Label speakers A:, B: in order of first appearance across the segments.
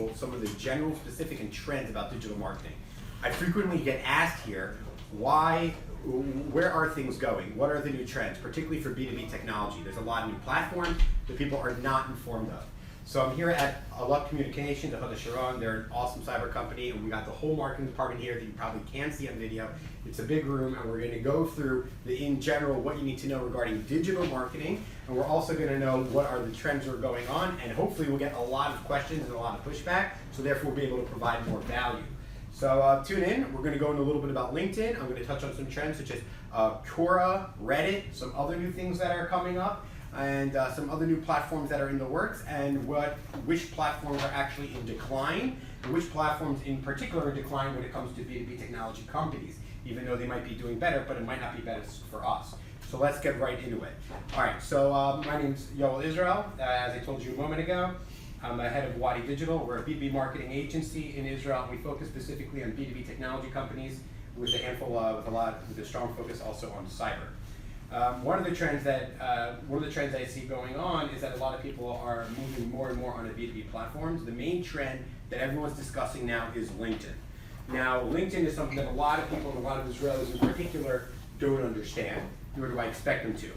A: table some of the general, specific, and trends about digital marketing. I frequently get asked here, where are things going? What are the new trends, particularly for B2B technology? There's a lot of new platforms that people are not informed of. So I'm here at Allot Communications at Hod HaSharon. They're an awesome cyber company, and we got the whole marketing department here that you probably can't see on video. It's a big room, and we're going to go through in general what you need to know regarding digital marketing, and we're also going to know what are the trends that are going on, and hopefully we'll get a lot of questions and a lot of pushback, so therefore we'll be able to provide more value. So tune in. We're going to go into a little bit about LinkedIn. I'm going to touch on some trends such as Quora, Reddit, some other new things that are coming up, and some other new platforms that are in the works, and which platforms are actually in decline, and which platforms in particular are in decline when it comes to B2B technology companies, even though they might be doing better, but it might not be better for us. So let's get right into it. All right, so my name's Yoel Israel. As I told you a moment ago, I'm the head of Wadi Digital. We're a B2B marketing agency in Israel, and we focus specifically on B2B technology companies with a strong focus also on cyber. One of the trends that I see going on is that a lot of people are moving more and more onto B2B platforms. The main trend that everyone's discussing now is LinkedIn. Now, LinkedIn is something that a lot of people, and a lot of Israelis in particular, don't understand, nor do I expect them to.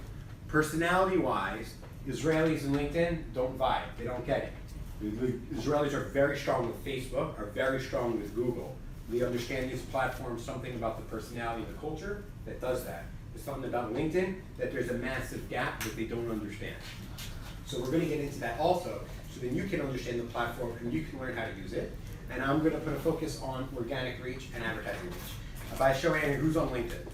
A: Personality-wise, Israelis and LinkedIn don't vibe. They don't get it. The Israelis are very strong with Facebook, are very strong with Google. We understand these platforms, something about the personality and the culture that does that. There's something about LinkedIn that there's a massive gap that they don't understand. So we're going to get into that also, so then you can understand the platform and you can learn how to use it. And I'm going to put a focus on organic reach and advertising reach. By show of hands, who's on LinkedIn?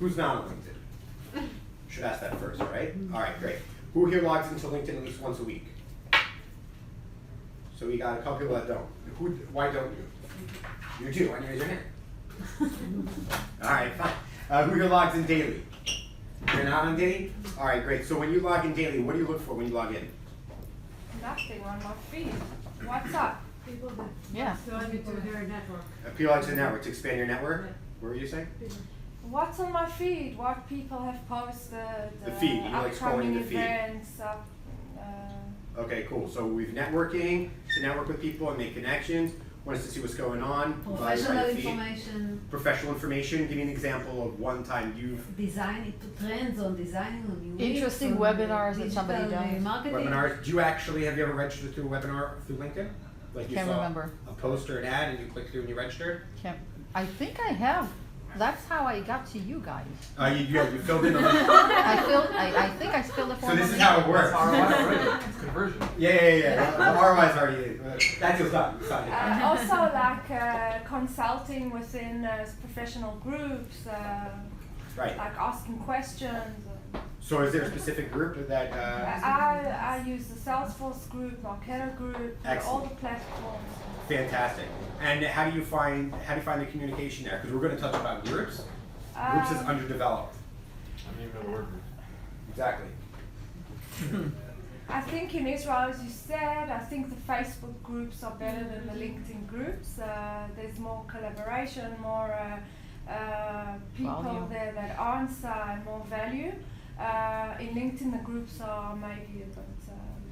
A: Who's not on LinkedIn? Should ask that first, right? All right, great. Who here logs into LinkedIn at least once a week? So we got a couple people that don't. Why don't you? You do. Why don't you raise your hand? All right, fine. Who here logs in daily? You're not on daily? All right, great. So when you log in daily, what do you look for when you log in?
B: Nothing on my feed. What's up?
C: People that
B: Yeah.
C: plug into their network.
A: People into the network to expand your network?
C: Yeah.
A: What were you saying?
B: What's on my feed? What people have posted?
A: The feed. You like scrolling
B: upcoming
A: the feed.
B: events.
A: Okay, cool. So we've networking to network with people and make connections. Want us to see what's going on.
C: Professional information.
A: Professional information. Give me an example of one time you've
C: Designing to trends on designing on new
D: Interesting webinars that somebody does.
C: Marketing.
A: webinars. Have you ever registered through a webinar through LinkedIn? Like you
D: Can't
A: saw
D: remember.
A: a post or an ad and you click through and you registered?
D: I think I have. That's how I got to you guys.
A: You filled in the
D: I think I filled the form.
A: So this
D: on
A: is
D: the-
A: how it works.
E: It's conversion.
A: Yeah. The ROI's already, that's what's done.
B: Also, like consulting within professional groups,
A: Right.
B: like asking questions.
A: So is there a specific group that,
B: I use the Salesforce group, Marketer group, all
A: Excellent.
B: the platforms.
A: fantastic. And how do you find the communication there? Because we're going to touch about groups. Groups is underdeveloped.
E: I don't even know the word.
A: Exactly.
B: I think in Israel, as you said, I think the Facebook groups are better than the LinkedIn groups. There's more collaboration, more people
D: Volume.
B: there that answer, and more value. In LinkedIn, the groups are maybe a bit.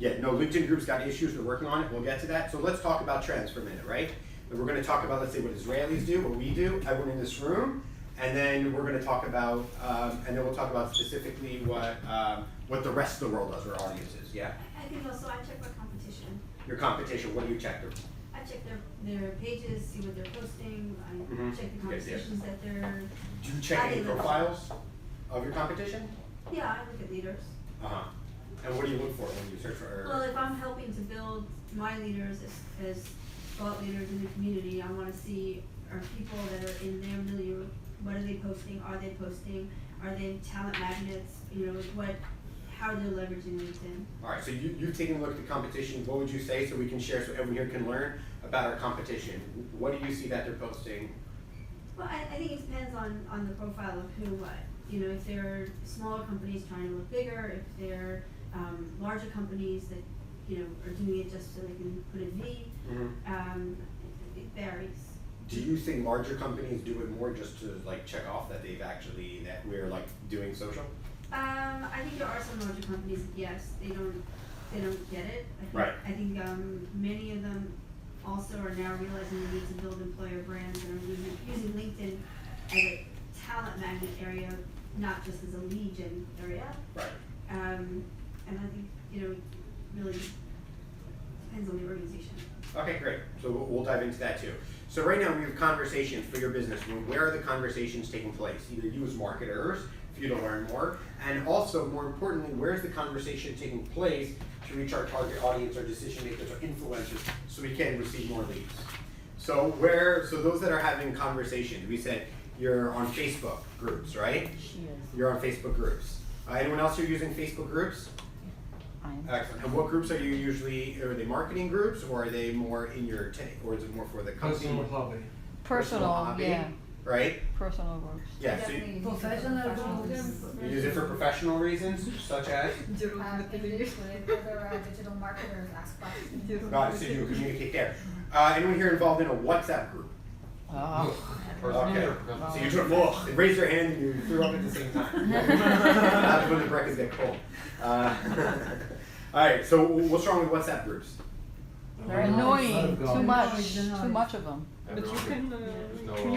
A: Yeah, no, LinkedIn groups got issues. We're working on it. We'll get to that. So let's talk about trends for a minute, right? And we're going to talk about, let's say, what Israelis do, what we do, everyone in this room, and then we're going to talk about, and then we'll talk about specifically what the rest of the world does, our audiences. Yeah.
F: I think also I check my competition.
A: Your competition. What do you check?
F: I check their pages, see what they're posting. I
A: Mhm.
F: check the
A: Yes, yes.
F: conversations that they're.
A: Do you check any profiles of your competition?
F: Yeah, I look at leaders.
A: And what do you look for when you search for?
F: Well, if I'm helping to build my leaders as thought leaders in the community, I want to see are people that are in their milieu. What are they posting? Are they posting? Are they talent magnets? How they're leveraging LinkedIn.
A: All right, so you've taken a look at the competition. What would you say so we can share so everyone here can learn about our competition? What do you see that they're posting?
F: Well, I think it depends on the profile of who what. If they're smaller companies trying to look bigger, if they're larger companies that are doing it just so they can put a V, it varies.
A: Do you think larger companies do it more just to like check off that that we're like doing social?
F: I think there are some larger companies. Yes, they don't get it.
A: Right.
F: I think many of them also are now realizing the need to build employer brands and are using LinkedIn as a talent magnet area, not just as a lead gen area.
A: Right.
F: And I think, really depends on the organization.
A: Okay, great. So we'll dive into that too. So right now we have conversations for your business. Where are the conversations taking place? Either you as marketers, for you to learn more, and also more importantly, where's the conversation taking place to reach our target audience, our decision makers, our influencers, so we can receive more leads. So those that are having conversations, we said you're on Facebook groups, right? You're on Facebook groups. Anyone else here using Facebook groups? Excellent. And what groups are you usually? Are they marketing groups, or are they more in your or is it more for the company?
E: Personal hobby.
D: Personal,
A: hobby,
D: yeah.
A: Right?
D: Personal groups.
A: Yeah. So you
C: Professional groups.
A: use it for professional reasons, such as?
G: In English with other digital marketers ask questions.
A: Got it. So you communicate there. Anyone here involved in a WhatsApp group?
E: Personal
A: Okay.
E: or professional?
A: So you took they raised your hand and you threw up at the same time. That's when the breakfast get cold. All right. So what's wrong with WhatsApp groups?
D: They're annoying, too much of them.
E: But you can,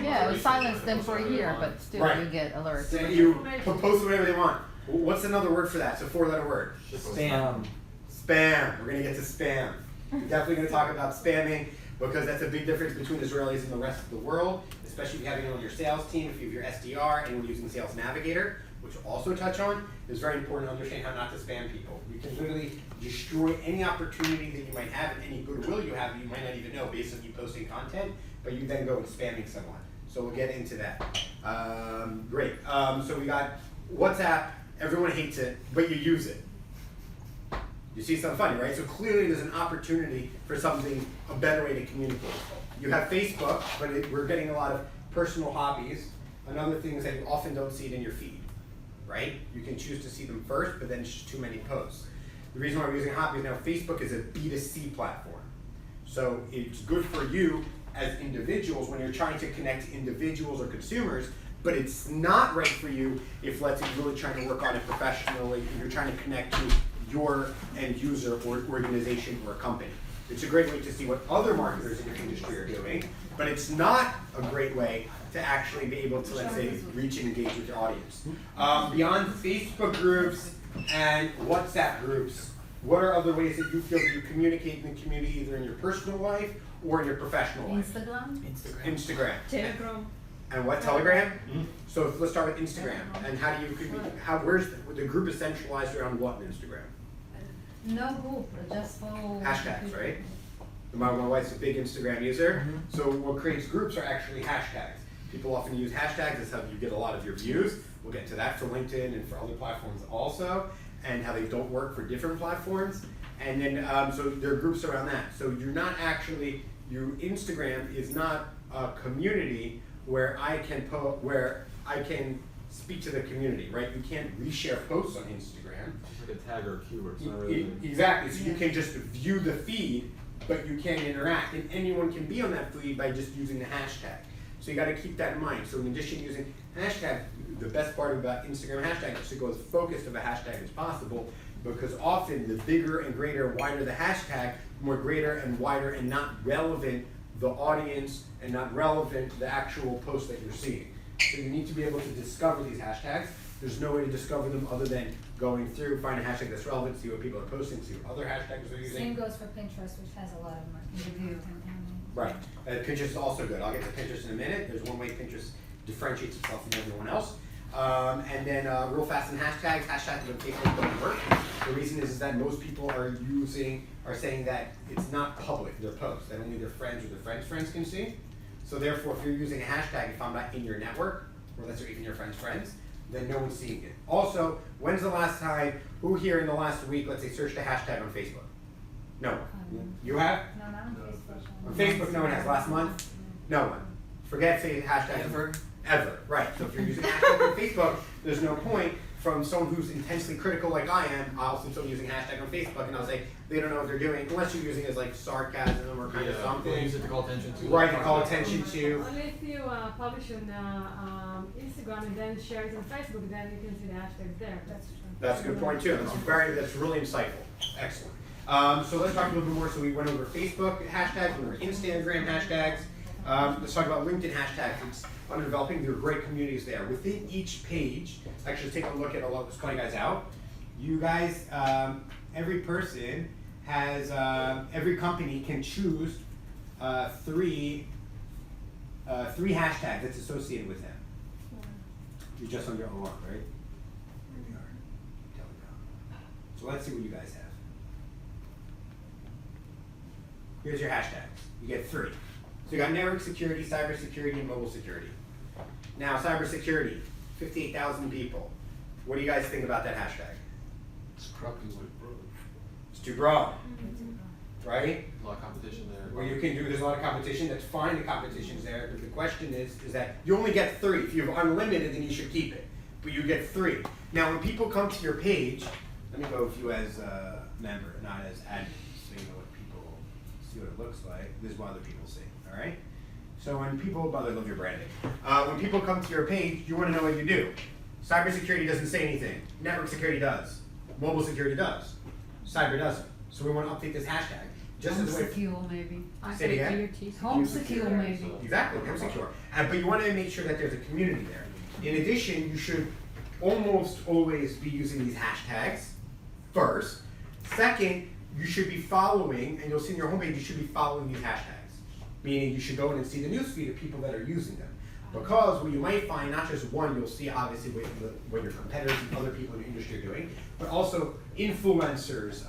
D: Yeah, silence them for a year, but still
A: Right.
D: you get alerts.
A: So you post whatever they want. What's another word for that? It's a 4-letter word.
E: Spam.
A: Spam. We're gonna get to spam. We're definitely gonna talk about spamming because that's a big difference between Israelis and the rest of the world, especially if you have it on your sales team, if you have your SDR, and we're using Sales Navigator, which we'll also touch on. It's very important to understand how not to spam people. You can literally destroy any opportunity that you might have and any goodwill you have that you might not even know based on you posting content, but you then go and spamming someone. So we'll get into that. Great. So we got WhatsApp. Everyone hates it, but you use it. You see something funny, right? So clearly there's an opportunity for something, a better way to communicate. You have Facebook, but we're getting a lot of personal hobbies. Another thing is that you often don't see it in your feed, right? You can choose to see them first, but then it's just too many posts. The reason why we're using hobbies now, Facebook is a B2C platform. So it's good for you as individuals when you're trying to connect to individuals or consumers, but it's not right for you if, let's say, you're really trying to work on it professionally and you're trying to connect to your end user or organization or company. It's a great way to see what other marketers in your industry are doing, but it's not a great way to actually be able to, let's say, reach and engage with your audience. Beyond Facebook groups and WhatsApp groups, what are other ways that you feel that you communicate in the community, either in your personal life or in your professional life? Instagram.
G: Telegram.
A: And what, Telegram? Mm-hmm. So let's start with Instagram. And how do you communicate? Where's the group is centralized around what in Instagram?
C: No group, just follow.
A: Hashtags, right? My wife's a big Instagram user.
E: Mm-hmm.
A: So what creates groups are actually hashtags. People often use hashtags. That's how you get a lot of your views. We'll get to that for LinkedIn and for other platforms also, and how they don't work for different platforms. And then, so there are groups around that. So you're not actually, your Instagram is not a community where I can speak to the community, right? You can't reshare posts on Instagram.
E: It's like a tag or a keyword. It's not really
A: Exactly. So you can just view the feed, but you can't interact, and anyone can be on that feed by just using the hashtag. So you got to keep that in mind. So in addition to using hashtag, the best part about Instagram hashtag is to go as focused of a hashtag as possible, because often the bigger and greater, wider the hashtag, the more greater and wider and not relevant the audience and not relevant the actual post that you're seeing. So you need to be able to discover these hashtags. There's no way to discover them other than going through, find a hashtag that's relevant, see what people are posting, see what other hashtags they're using.
G: Same goes for Pinterest, which has a lot of marketing.
A: Right. Pinterest is also good. I'll get to Pinterest in a minute. There's one way Pinterest differentiates itself from everyone else. And then real fast in hashtags. Hashtags on Facebook don't work. The reason is that most people are saying that it's not public, their posts, that only their friends or their friends' friends can see. So therefore, if you're using a hashtag, if I'm not in your network, or let's say even your friends' friends, then no one's seeing it. Also, when's the last time, who here in the last week, let's say, searched a hashtag on Facebook? No one. You have?
G: No, not on Facebook.
A: On Facebook, no one has. Last month? No one. Forget say hashtag ever. Right. So if you're using hashtag on Facebook, there's no point. From someone who's intensely critical like I am, I'll see someone using hashtag on Facebook and I'll say they don't know what they're doing, unless you're using it as like sarcasm or kind of something.
E: Use it to call attention to.
A: Right, to call attention to.
H: Only if you publish on Instagram and then share it on Facebook, then you can see the hashtags there. That's true.
A: That's a good point too. That's really insightful. Excellent. So let's talk a little bit more. So we went over Facebook hashtags, we went over Instagram hashtags. Let's talk about LinkedIn hashtags. It's under developing. There are great communities there. Within each page, actually let's take a look at Allot. Let's call you guys out. You guys, every person has, every company can choose three hashtags that's associated with them. You're just under Allot, right? Here we are. Telegram. So let's see what you guys have. Here's your hashtags. You get 3. So you got network security, cyber security, and mobile security. Now, cyber security, 58,000 people. What do you guys think about that hashtag?
E: It's probably like broad.
A: It's too broad, right?
E: A lot of competition there.
A: Well, you can do, there's a lot of competition, that's fine, the competition's there, but the question is that you only get 3. If you have unlimited, then you should keep it, but you get 3. Now, when people come to your page, let me go with you as a member, not as admin, so you know what people see what it looks like. This is what other people see, all right? So when people, by the way, I love your branding. When people come to your page, you want to know what you do. Cybersecurity doesn't say anything. Network security does. Mobile security does. Cyber doesn't. So we want to update this hashtag. Just
C: Home
A: as a way.
C: secure maybe.
A: Say it again.
C: Home secure maybe.
A: Exactly, home secure. But you want to make sure that there's a community there. In addition, you should almost always be using these hashtags first. Second, you should be following, and you'll see in your homepage, you should be following these hashtags. Meaning you should go in and see the newsfeed of people that are using them. Because what you might find, not just one, you'll see obviously what your competitors and other people in the industry are doing, but also influencers,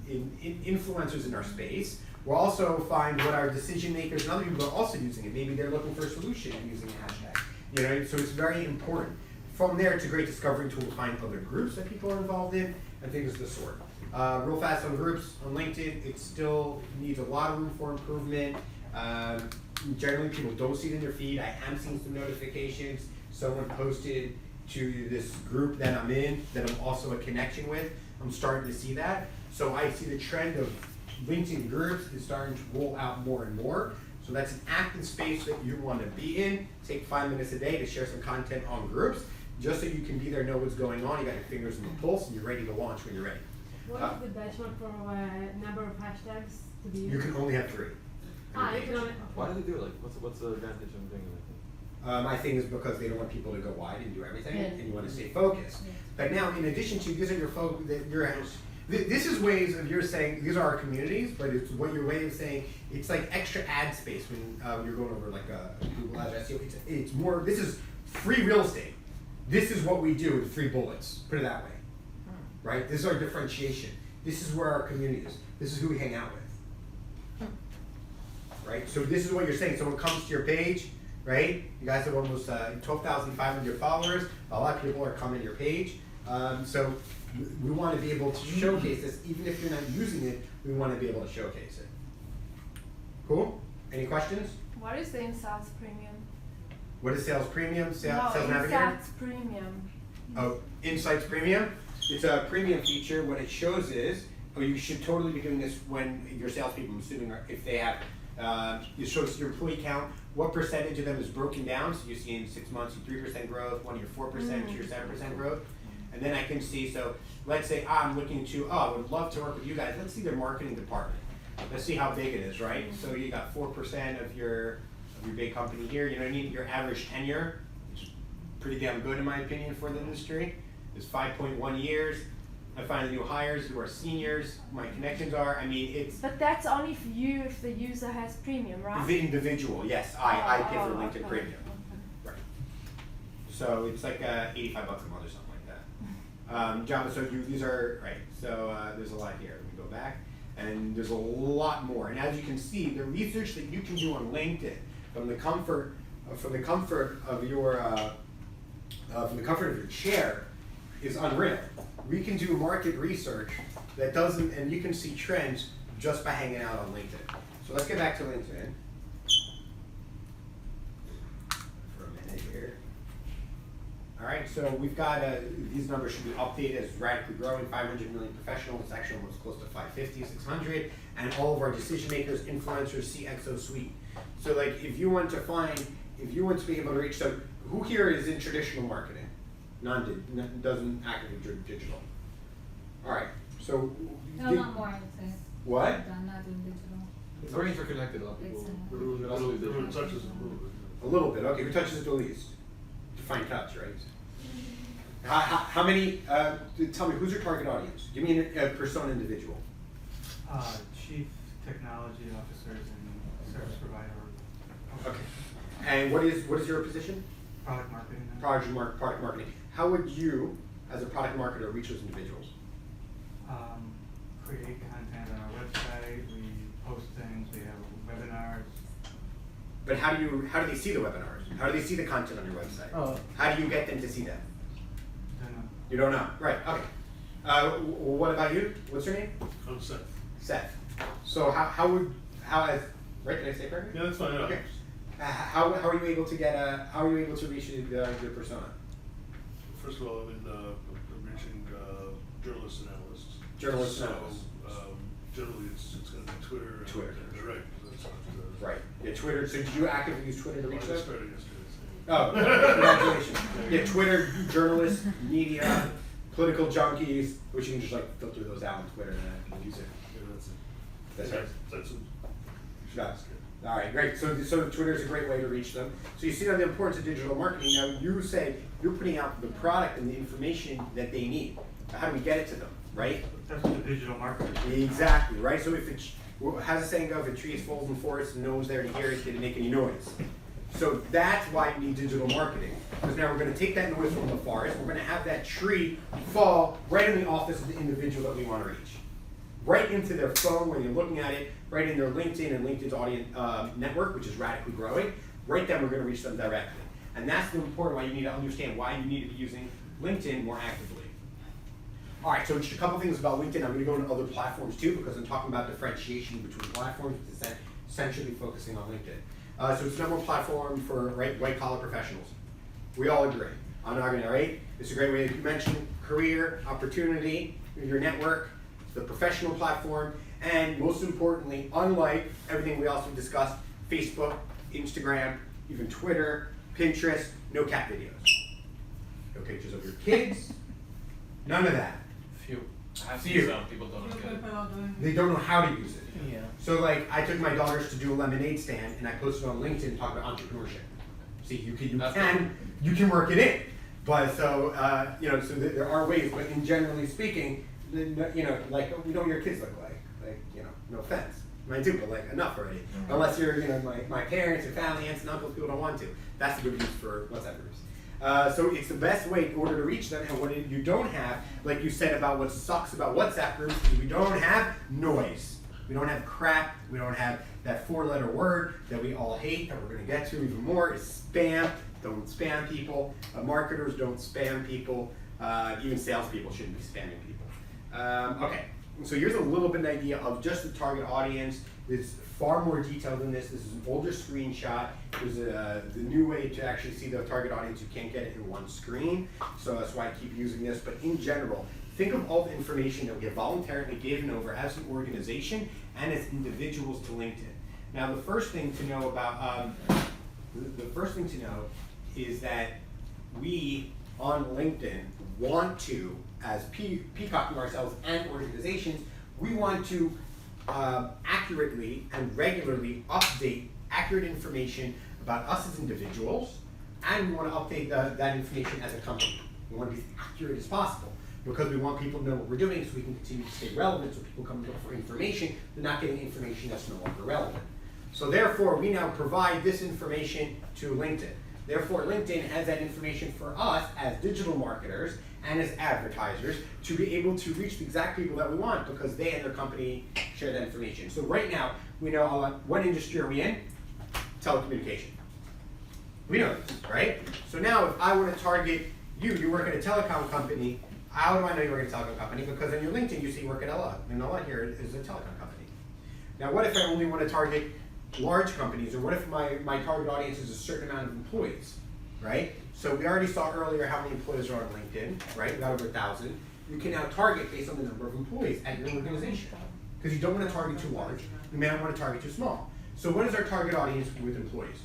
A: influencers in our space. We'll also find what our decision makers and other people are also using it. Maybe they're looking for a solution and using a hashtag. You know, so it's very important. From there, it's a great discovery tool to find other groups that people are involved in and things of the sort. Real fast on groups, on LinkedIn, it still needs a lot of room for improvement. Generally, people don't see it in their feed. I am seeing some notifications. Someone posted to this group that I'm in, that I'm also a connection with. I'm starting to see that. So I see the trend of LinkedIn groups is starting to roll out more and more. So that's an active space that you want to be in. Take 5 minutes a day to share some content on groups, just so you can be there, know what's going on. You got your fingers in the pulse, and you're ready to launch when you're ready.
H: What is the benchmark for number of hashtags to be used?
A: You can only have 3.
H: You can only.
E: Why do they do it? Like, what's the advantage of doing it?
A: My thing is because they don't want people to go wide and do everything, and you want to stay focused. But now, in addition to, these are your this is ways of you're saying, these are our communities, but it's what your way of saying, it's like extra ad space when you're going over like a Google Ads SEO. It's more, this is free real estate. This is what we do with 3 bullets, put it that way. Right? This is our differentiation. This is where our community is. This is who we hang out with. Right? So this is what you're saying. Someone comes to your page, right? You guys have almost 12,500 followers. A lot of people are coming to your page. So we want to be able to showcase this. Even if you're not using it, we want to be able to showcase it. Cool? Any questions?
B: What is the Insights Premium?
A: What is Sales Premium? Sales
B: No,
A: Navigator?
B: Insights Premium.
A: Oh, Insights Premium? It's a premium feature. What it shows is, you should totally be doing this when your salespeople, I'm assuming, if they have, it shows your employee count, what percentage of them is broken down. So you see in 6 months, your 3% growth, 1 year 4%, 2 year 7% growth. And then I can see, so let's say I'm looking to, I would love to work with you guys. Let's see their marketing department. Let's see how big it is, right? So you got 4% of your big company here. You know what I mean? Your average tenure, which is pretty damn good in my opinion for the industry, is 5.1 years. I find the new hires who are seniors, my connections are, I mean, it's
B: But that's only for you if the user has premium, right?
A: the individual, yes, I pay for LinkedIn
B: okay.
A: Premium. Right. So it's like $85 a month or something like that. Java, so these are, right, so there's a lot here. Let me go back. And there's a lot more. And as you can see, the research that you can do on LinkedIn from the comfort of your chair is unreal. We can do market research that doesn't, and you can see trends just by hanging out on LinkedIn. So let's get back to LinkedIn for a minute here. All right, so we've got, these numbers should be updated as rapidly growing, 500 million professionals, it's actually almost close to 550, 600, and all of our decision makers, influencers, CXO suite. So like, if you want to be able to reach, so who here is in traditional marketing? Doesn't actively do digital. All right, So,
G: No, not more, I would say.
A: what?
G: I'm not doing digital.
E: It's very interconnected, a lot of people.
G: It's,
E: touches
A: A little bit. Okay, who touches it the least? Define touch, right? How many? Tell me, who's your target audience? Give me a persona individual.
I: Chief technology officers and service provider.
A: Okay. And what is your position?
I: Product marketing.
A: Product marketing. How would you, as a product marketer, reach those individuals?
I: Create content on our website. We post things. We have webinars.
A: But how do they see the webinars? How do they see the content on your website?
I: Oh.
A: How do you get them to see that?
I: Don't know.
A: You don't know. Right. Okay. What about you? What's your name?
J: I'm Seth.
A: Seth. So how as right? Did I say it correctly?
J: Yeah, that's fine.
A: Okay. How are you able to how are you able to reach your persona?
J: First of all, I'm reaching journalists and analysts.
A: Journalists and analysts.
J: Generally, it's going to be Twitter.
A: Twitter.
J: And direct.
A: Right. Yeah, Twitter. So did you actively use Twitter to reach
J: I
A: them?
J: started yesterday.
A: Oh, congratulations. Yeah, Twitter, journalists, media, political junkies, which you can just like filter those out on Twitter and use it.
J: Yeah, that's it.
A: That's right.
J: That's it.
A: Got it. All right, great. So Twitter is a great way to reach them. So you see now the importance of digital marketing. Now you say you're putting out the product and the information that they need. How do we get it to them, right?
I: That's what the digital marketing.
A: Exactly, right? So if it's, how's the saying go? If a tree is falls in the forest and no one's there to hear it, it didn't make any noise. So that's why you need digital marketing. Because now we're going to take that noise from the forest, we're going to have that tree fall right in the office of the individual that we want to reach. Right into their phone when you're looking at it, right in their LinkedIn and LinkedIn's audience network, which is radically growing. Right then we're going to reach them directly. And that's the important why you need to understand why you need to be using LinkedIn more actively. All right, so just a couple things about LinkedIn. I'm going to go into other platforms too because I'm talking about differentiation between platforms. It's essentially focusing on LinkedIn. So it's the number one platform for white collar professionals. We all agree. I'm not going to, right? It's a great way to mention career, opportunity, your network, the professional platform, and most importantly, unlike everything we also discussed, Facebook, Instagram, even Twitter, Pinterest, no cat videos. No pictures of your kids, none of that.
E: Few. I've
A: Few.
E: seen some people don't get it.
A: They don't know how to use it.
E: Yeah.
A: So like, I took my daughters to do a lemonade stand and I posted on LinkedIn and talked about entrepreneurship. See, you can work it in. But so, so there are ways, but in generally speaking, like, we know what your kids look like, no offense. Mine do, but like, enough already. Mm-hmm. Unless you're, my parents and family, aunts and uncles, people don't want to. That's a good use for WhatsApp groups. So it's the best way in order to reach them, and what you don't have, like you said about what sucks about WhatsApp groups, is we don't have noise. We don't have crap, we don't have that 4-letter word that we all hate, that we're gonna get to even more, is spam. Don't spam people. Marketers don't spam people. Even salespeople shouldn't be spamming people. Okay, so here's a little bit of an idea of just the target audience. It's far more detailed than this. This is an older screenshot. There's the new way to actually see the target audience. You can't get it in one screen, so that's why I keep using this. But in general, think of all the information that we have voluntarily given over as an organization and as individuals to LinkedIn. Now, the first thing to know about is that we on LinkedIn want to, as peacocking ourselves and organizations, we want to accurately and regularly update accurate information about us as individuals, and we want to update that information as a company. We want to be as accurate as possible because we want people to know what we're doing so we can continue to stay relevant, so people come to look for information, they're not getting information that's no longer relevant. So therefore, we now provide this information to LinkedIn. Therefore, LinkedIn has that information for us as digital marketers and as advertisers to be able to reach the exact people that we want because they and their company share that information. So right now, we know what industry are we in? Telecommunication. We know this, right? So now if I were to target you work at a telecom company, how do I know you work at a telecom company? Because on your LinkedIn, you see you work at Allot, and Allot here is a telecom company. Now what if I only want to target large companies, or what if my target audience is a certain amount of employees, right? So we already saw earlier how many employees are on LinkedIn, right? We got over 1,000. You can now target based on the number of employees at your organization. Because you don't want to target too large, you may not want to target too small. So what is our target audience with employees?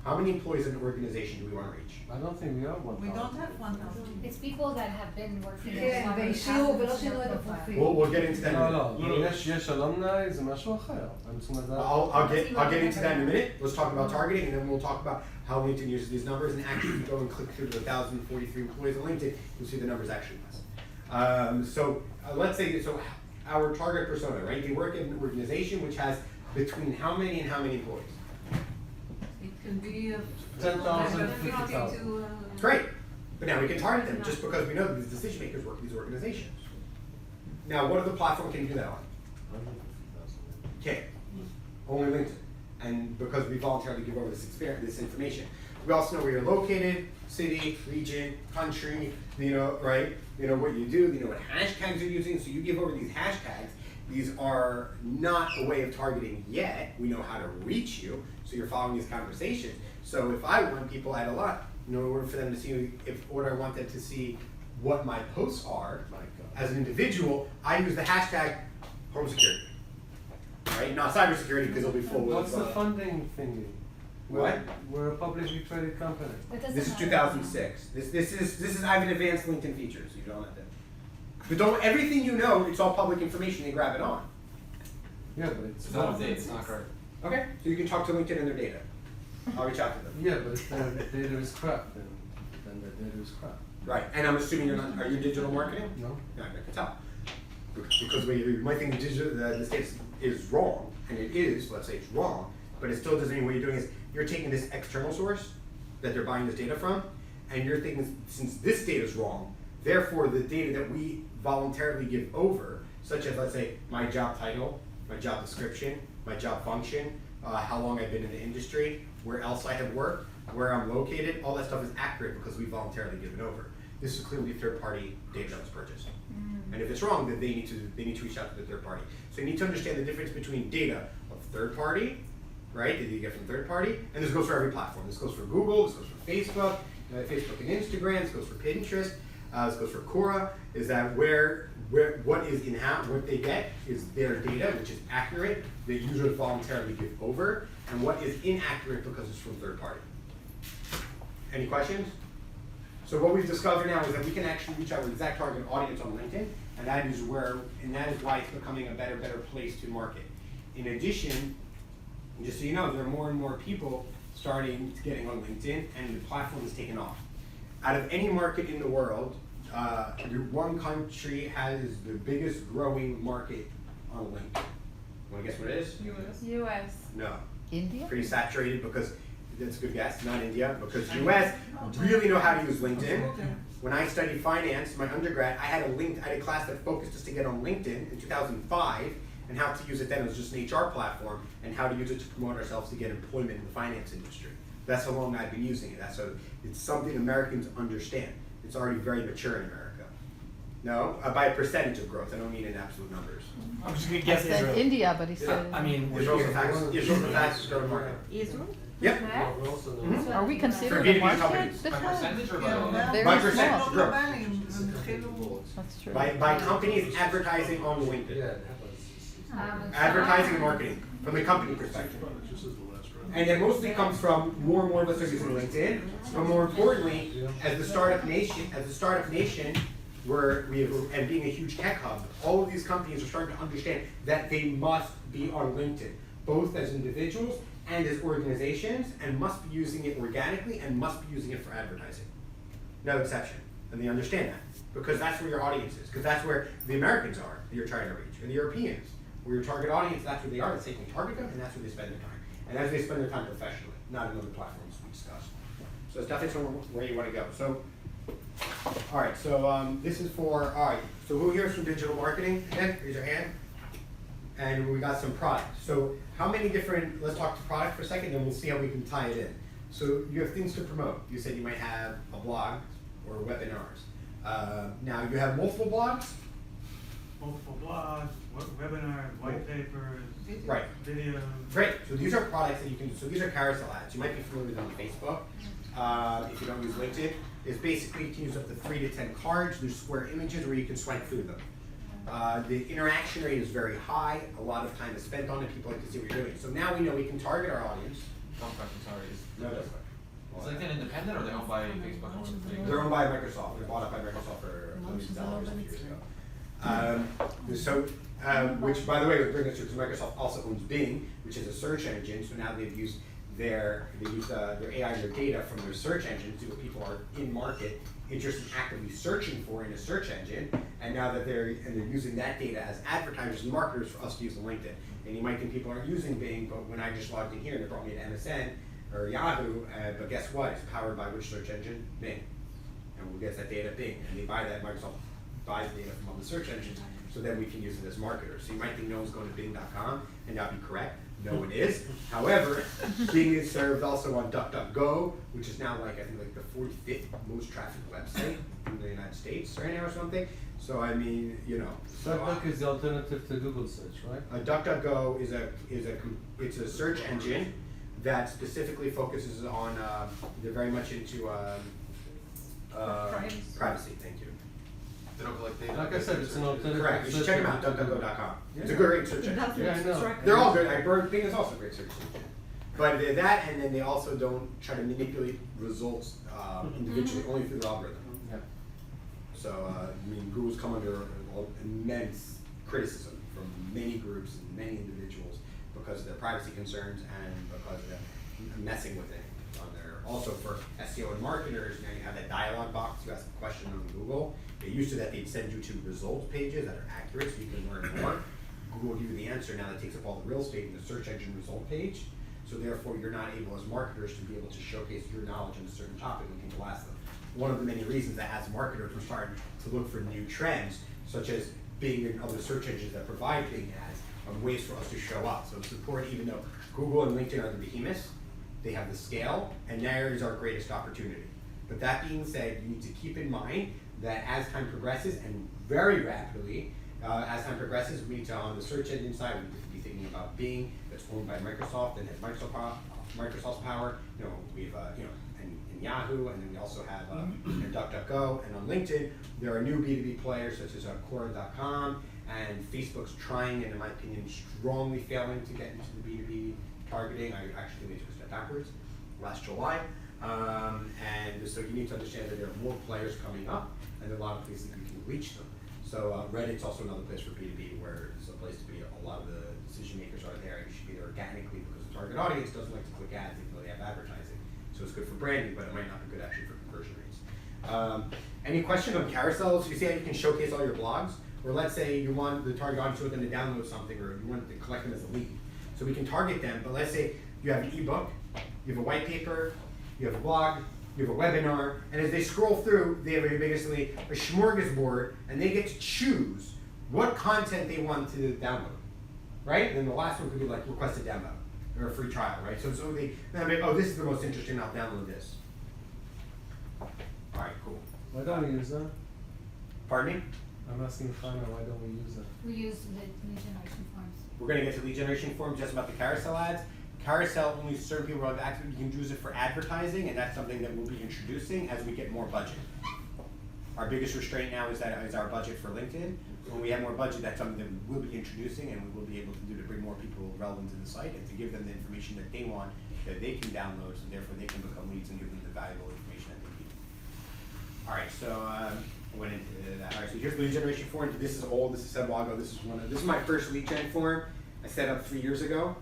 A: How many employees in an organization do we want to reach?
E: I don't think we are 1,000.
C: We don't have 1,000.
G: It's people that have been working
C: כן,
G: there.
C: והשאירו ולא שינו את הפרופיל.
A: We'll get into that in a
E: לא,
A: minute.
E: לא, יש אלומני זה משהו אחר. הם צריכים לדעת.
A: I'll get into that in a minute. Let's talk about targeting, and then we'll talk about how LinkedIn uses these numbers. And actually, if you go and click through the 1,043 employees on LinkedIn, you'll see the numbers actually less. Let's say, our target persona, right? They work in an organization which has between how many and how many employees?
C: It can be
E: 10,000,
C: 50
E: 50,000.
C: to
A: Great. But now we can target them just because we know that these decision makers work in these organizations. Now, what other platform can you do that on?
E: 150,000.
A: Can't. Only LinkedIn. And because we voluntarily give over this information. We also know where you're located, city, region, country, right? You know what you do, you know what hashtags you're using, so you give over these hashtags. These are not a way of targeting yet. We know how to reach you, so you're following these conversations. So if I want people at Allot, in order for them to see what I want them to see what my posts are, as an individual, I use the hashtag home security. Right? Not cybersecurity because it'll be full
E: What's
A: of
E: the funding thingy?
A: What?
E: We're a publicly traded company.
G: That doesn't
A: This is
G: matter.
A: 2006. This is I have an advanced LinkedIn feature, so you don't have to. But don't everything you know, it's all public information. They grab it on.
E: Yeah, but it's
K: It's not updated, it's not correct.
A: Okay, so you can talk to LinkedIn and their data. I'll reach out to them.
E: Yeah, but if the data is crap, then the data is crap.
A: Right, and I'm assuming you're not. Are you digital marketing?
E: No.
A: Yeah, I can tell. Because you might think the state is wrong, and it is. Let's say it's wrong, but it still doesn't mean what you're doing is you're taking this external source that they're buying this data from, and you're thinking since this data is wrong, therefore the data that we voluntarily give over, such as let's say my job title, my job description, my job function, how long I've been in the industry, where else I have worked, where I'm located, all that stuff is accurate because we voluntarily give it over. This is clearly third-party data that was purchased. And if it's wrong, then they need to reach out to the third party. So you need to understand the difference between data of third party, right, that you get from third party, and this goes for every platform. This goes for Google, this goes for Facebook and Instagram, this goes for Pinterest, this goes for Quora, is that what is what they get is their data, which is accurate, that users voluntarily give over, and what is inaccurate because it's from third party. Any questions? So what we've discovered now is that we can actually reach our exact target audience on LinkedIn, and that is why it's becoming a better place to market. In addition, just so you know, there are more and more people starting getting on LinkedIn, and the platform is taking off. Out of any market in the world, one country has the biggest growing market on LinkedIn. Want to guess what it is?
B: US.
A: No.
D: India?
A: Pretty saturated because that's a good guess, not India, because US really know how to use LinkedIn. When I studied finance, my undergrad, I had a class that focused us to get on LinkedIn in 2005, and how to use it then. It was just an HR platform, and how to use it to promote ourselves to get employment in the finance industry. That's how long I've been using it. It's something Americans understand. It's already very mature in America. No, by a percentage of growth. I don't mean in absolute numbers.
K: I'm just gonna
D: I
K: guess
D: said
K: Israel.
D: India, but he said.
K: I mean,
A: Israel's the fastest growing market.
C: Israel?
A: Yep.
E: We're also known-
D: Are we
A: For
D: considered a
A: B2B
D: market?
A: companies.
K: by percentage or by?
D: Very
A: By
D: small.
A: percentage growth.
C: גלובליים, הם התחילו...
D: That's true.
A: By companies advertising on LinkedIn.
E: Yeah, it happens.
A: Advertising and marketing from the company perspective.
J: It's just as the last round.
A: And it mostly comes from more and more of us are using LinkedIn, but more importantly, as the startup nation, and being a huge tech hub, all of these companies are starting to understand that they must be on LinkedIn, both as individuals and as organizations, and must be using it organically and must be using it for advertising. No exception. And they understand that, because that's where your audience is, because that's where the Americans are that you're trying to reach, and the Europeans. Where your target audience, that's where they are, that's they can target them, and that's where they spend their time. And as they spend their time professionally, not in other platforms we discussed. So it's definitely somewhere where you want to go. So, all right, so this is for, all right, so who here is from digital marketing? Again, raise your hand. And we got some products. So how many different, let's talk to product for a second, then we'll see how we can tie it in. So you have things to promote. You said you might have a blog or webinars. Now you have multiple blogs?
I: Multiple blogs, webinars, white papers,
A: Right.
I: videos.
A: Great. So these are products that you can do. So these are carousel ads. You might be familiar with them on Facebook. If you don't use LinkedIn, it's basically you can use up to 3 to 10 cards. There's square images where you can swipe through them. The interaction rate is very high. A lot of time is spent on it. People like to see what you're doing. So now we know we can target our audience
K: Don't question, sorry.
A: No, that's
K: Is
A: fine.
K: LinkedIn independent or they owned by Facebook? Or
A: They're owned by Microsoft. They're bought up by Microsoft for billions of dollars a few years ago. Which, by the way, would bring us to Microsoft also owns Bing, which is a search engine. So now they've used their AI and their data from their search engine to see what people are in market interested in actively searching for in a search engine. And now that they're using that data as advertisers and marketers for us to use on LinkedIn. And you might think people aren't using Bing, but when I just logged in here, they brought me to MSN or Yahoo. But guess what? It's powered by which search engine? Bing. And who gets that data? Bing. And they buy that. Microsoft buys data from all the search engines, so then we can use it as marketers. So you might think no one's going to Bing.com, and that'd be correct. No one is. However, Bing is served also on DuckDuckGo, which is now like I think like the 45th most trafficked website in the United States right now or something. So I mean, you know.
E: DuckDuck is the alternative to Google search, right?
A: DuckDuckGo is a search engine that specifically focuses on. They're very much into privacy. Thank you.
K: they don't collect data?
E: Like I said, it's an alternative.
A: Correct. You should check them out. DuckDuckGo.com. It's a great search engine.
E: Yeah, I know.
A: They're all good. Bing is also a great search engine. But they're that, and then they also don't try to manipulate results individually, only through the algorithm.
E: Yeah.
A: So, I mean, Google's come under immense criticism from many groups and many individuals because of their privacy concerns and because of them messing with it on there. Also, for SEO and marketers, now you have that dialog box. You ask a question on Google. It used to that they'd send you to results pages that are accurate so you can learn more. Google will give you the answer. Now that takes up all the real estate in the search engine result page. So therefore, you're not able as marketers to be able to showcase your knowledge on a certain topic when people ask them. One of the many reasons that as marketers we're starting to look for new trends, such as Bing and other search engines that provide Bing ads, on ways for us to show up. So support, even though Google and LinkedIn are the behemoths, they have the scale, and there is our greatest opportunity. But that being said, you need to keep in mind that as time progresses, and very rapidly, as time progresses, we need to, on the search engine side, we need to be thinking about Bing, that's owned by Microsoft and has Microsoft's power. You know, we've and Yahoo, and then we also have DuckDuckGo, and on LinkedIn, there are new B2B players such as Quora.com, and Facebook's trying, and in my opinion, strongly failing to get into the B2B targeting. I actually think they took a step backwards last July. And so you need to understand that there are more players coming up, and there are a lot of places you can reach them. So Reddit's also another place for B2B where it's a place to be. A lot of the decision makers are there, and you should be there organically because the target audience doesn't like to click ads even though they have advertising. So it's good for branding, but it might not be good actually for conversion rates. Any question on carousels? You see how you can showcase all your blogs? Or let's say you want the target audience to download something, or you want to collect them as a lead. So we can target them, but let's say you have an ebook, you have a white paper, you have a blog, you have a webinar, and as they scroll through, they have basically a smorgasbord, and they get to choose what content they want to download, right? And then the last one could be like requested download or a free trial, right? So they oh, this is the most interesting, I'll download this. All right, cool.
E: Why don't we use that?
A: Pardon me?
E: I'm asking Fana, why don't we use that?
G: We use lead generation forms.
A: We're going to get to lead generation forms just about the carousel ads. Carousel, only certain people have access. You can use it for advertising, and that's something that we'll be introducing as we get more budget. Our biggest restraint now is our budget for LinkedIn. When we have more budget, that's something that we'll be introducing, and we will be able to do to bring more people relevant to the site and to give them the information that they want, that they can download, so therefore they can become leads and give them the valuable information that they need. All right, so I went into that. All right, so here's the lead generation form. This is old. This is Sedwago. This is my first lead gen form. I set up 3 years ago.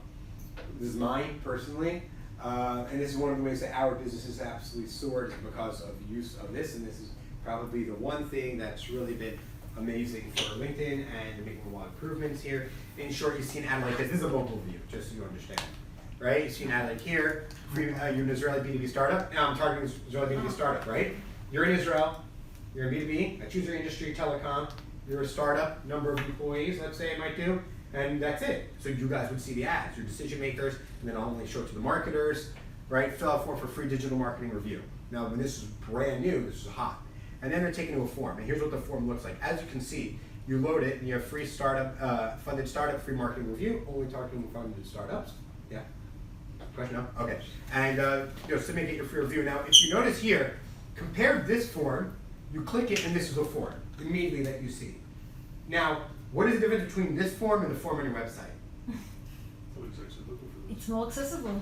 A: This is mine personally, and this is one of the ways that our business has absolutely soared because of the use of this. And this is probably the one thing that's really been amazing for LinkedIn, and they're making a lot of improvements here. In short, you've seen an ad like this. This is a local view, just so you understand. Right? You've seen an ad like here. You're an Israeli B2B startup. Now I'm targeting Israeli B2B startup, right? You're in Israel. You're in B2B. I choose your industry, telecom. You're a startup, number of employees, let's say it might do. And that's it. So you guys would see the ads, your decision makers, and then I'll only show it to the marketers, right? Fill out a form for free digital marketing review. Now, when this is brand new, this is hot. And then they're taken to a form. And here's what the form looks like. As you can see, you load it, and you have free startup, funded startup, free marketing review, only targeting funded startups. Yeah? Question? No? Okay. And submit your free review. Now, if you notice here, compare this form, you click it, and this is a form immediately that you see. Now, what is the difference between this form and the form on your website?
J: Somebody's actually looking for this.
G: It's more accessible.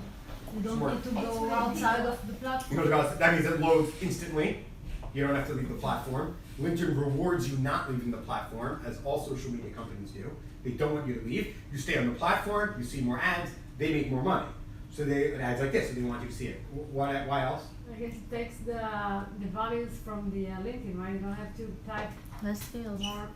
C: You don't
A: Smart.
C: need to go outside of the platform.
A: That means it loads instantly. You don't have to leave the platform. LinkedIn rewards you not leaving the platform, as all social media companies do. They don't want you to leave. You stay on the platform, you see more ads, they make more money. So they ads like this, so they want you to see it. Why else?
H: I guess it takes the values from the LinkedIn, right? You don't have to type
D: Less fields.
H: more.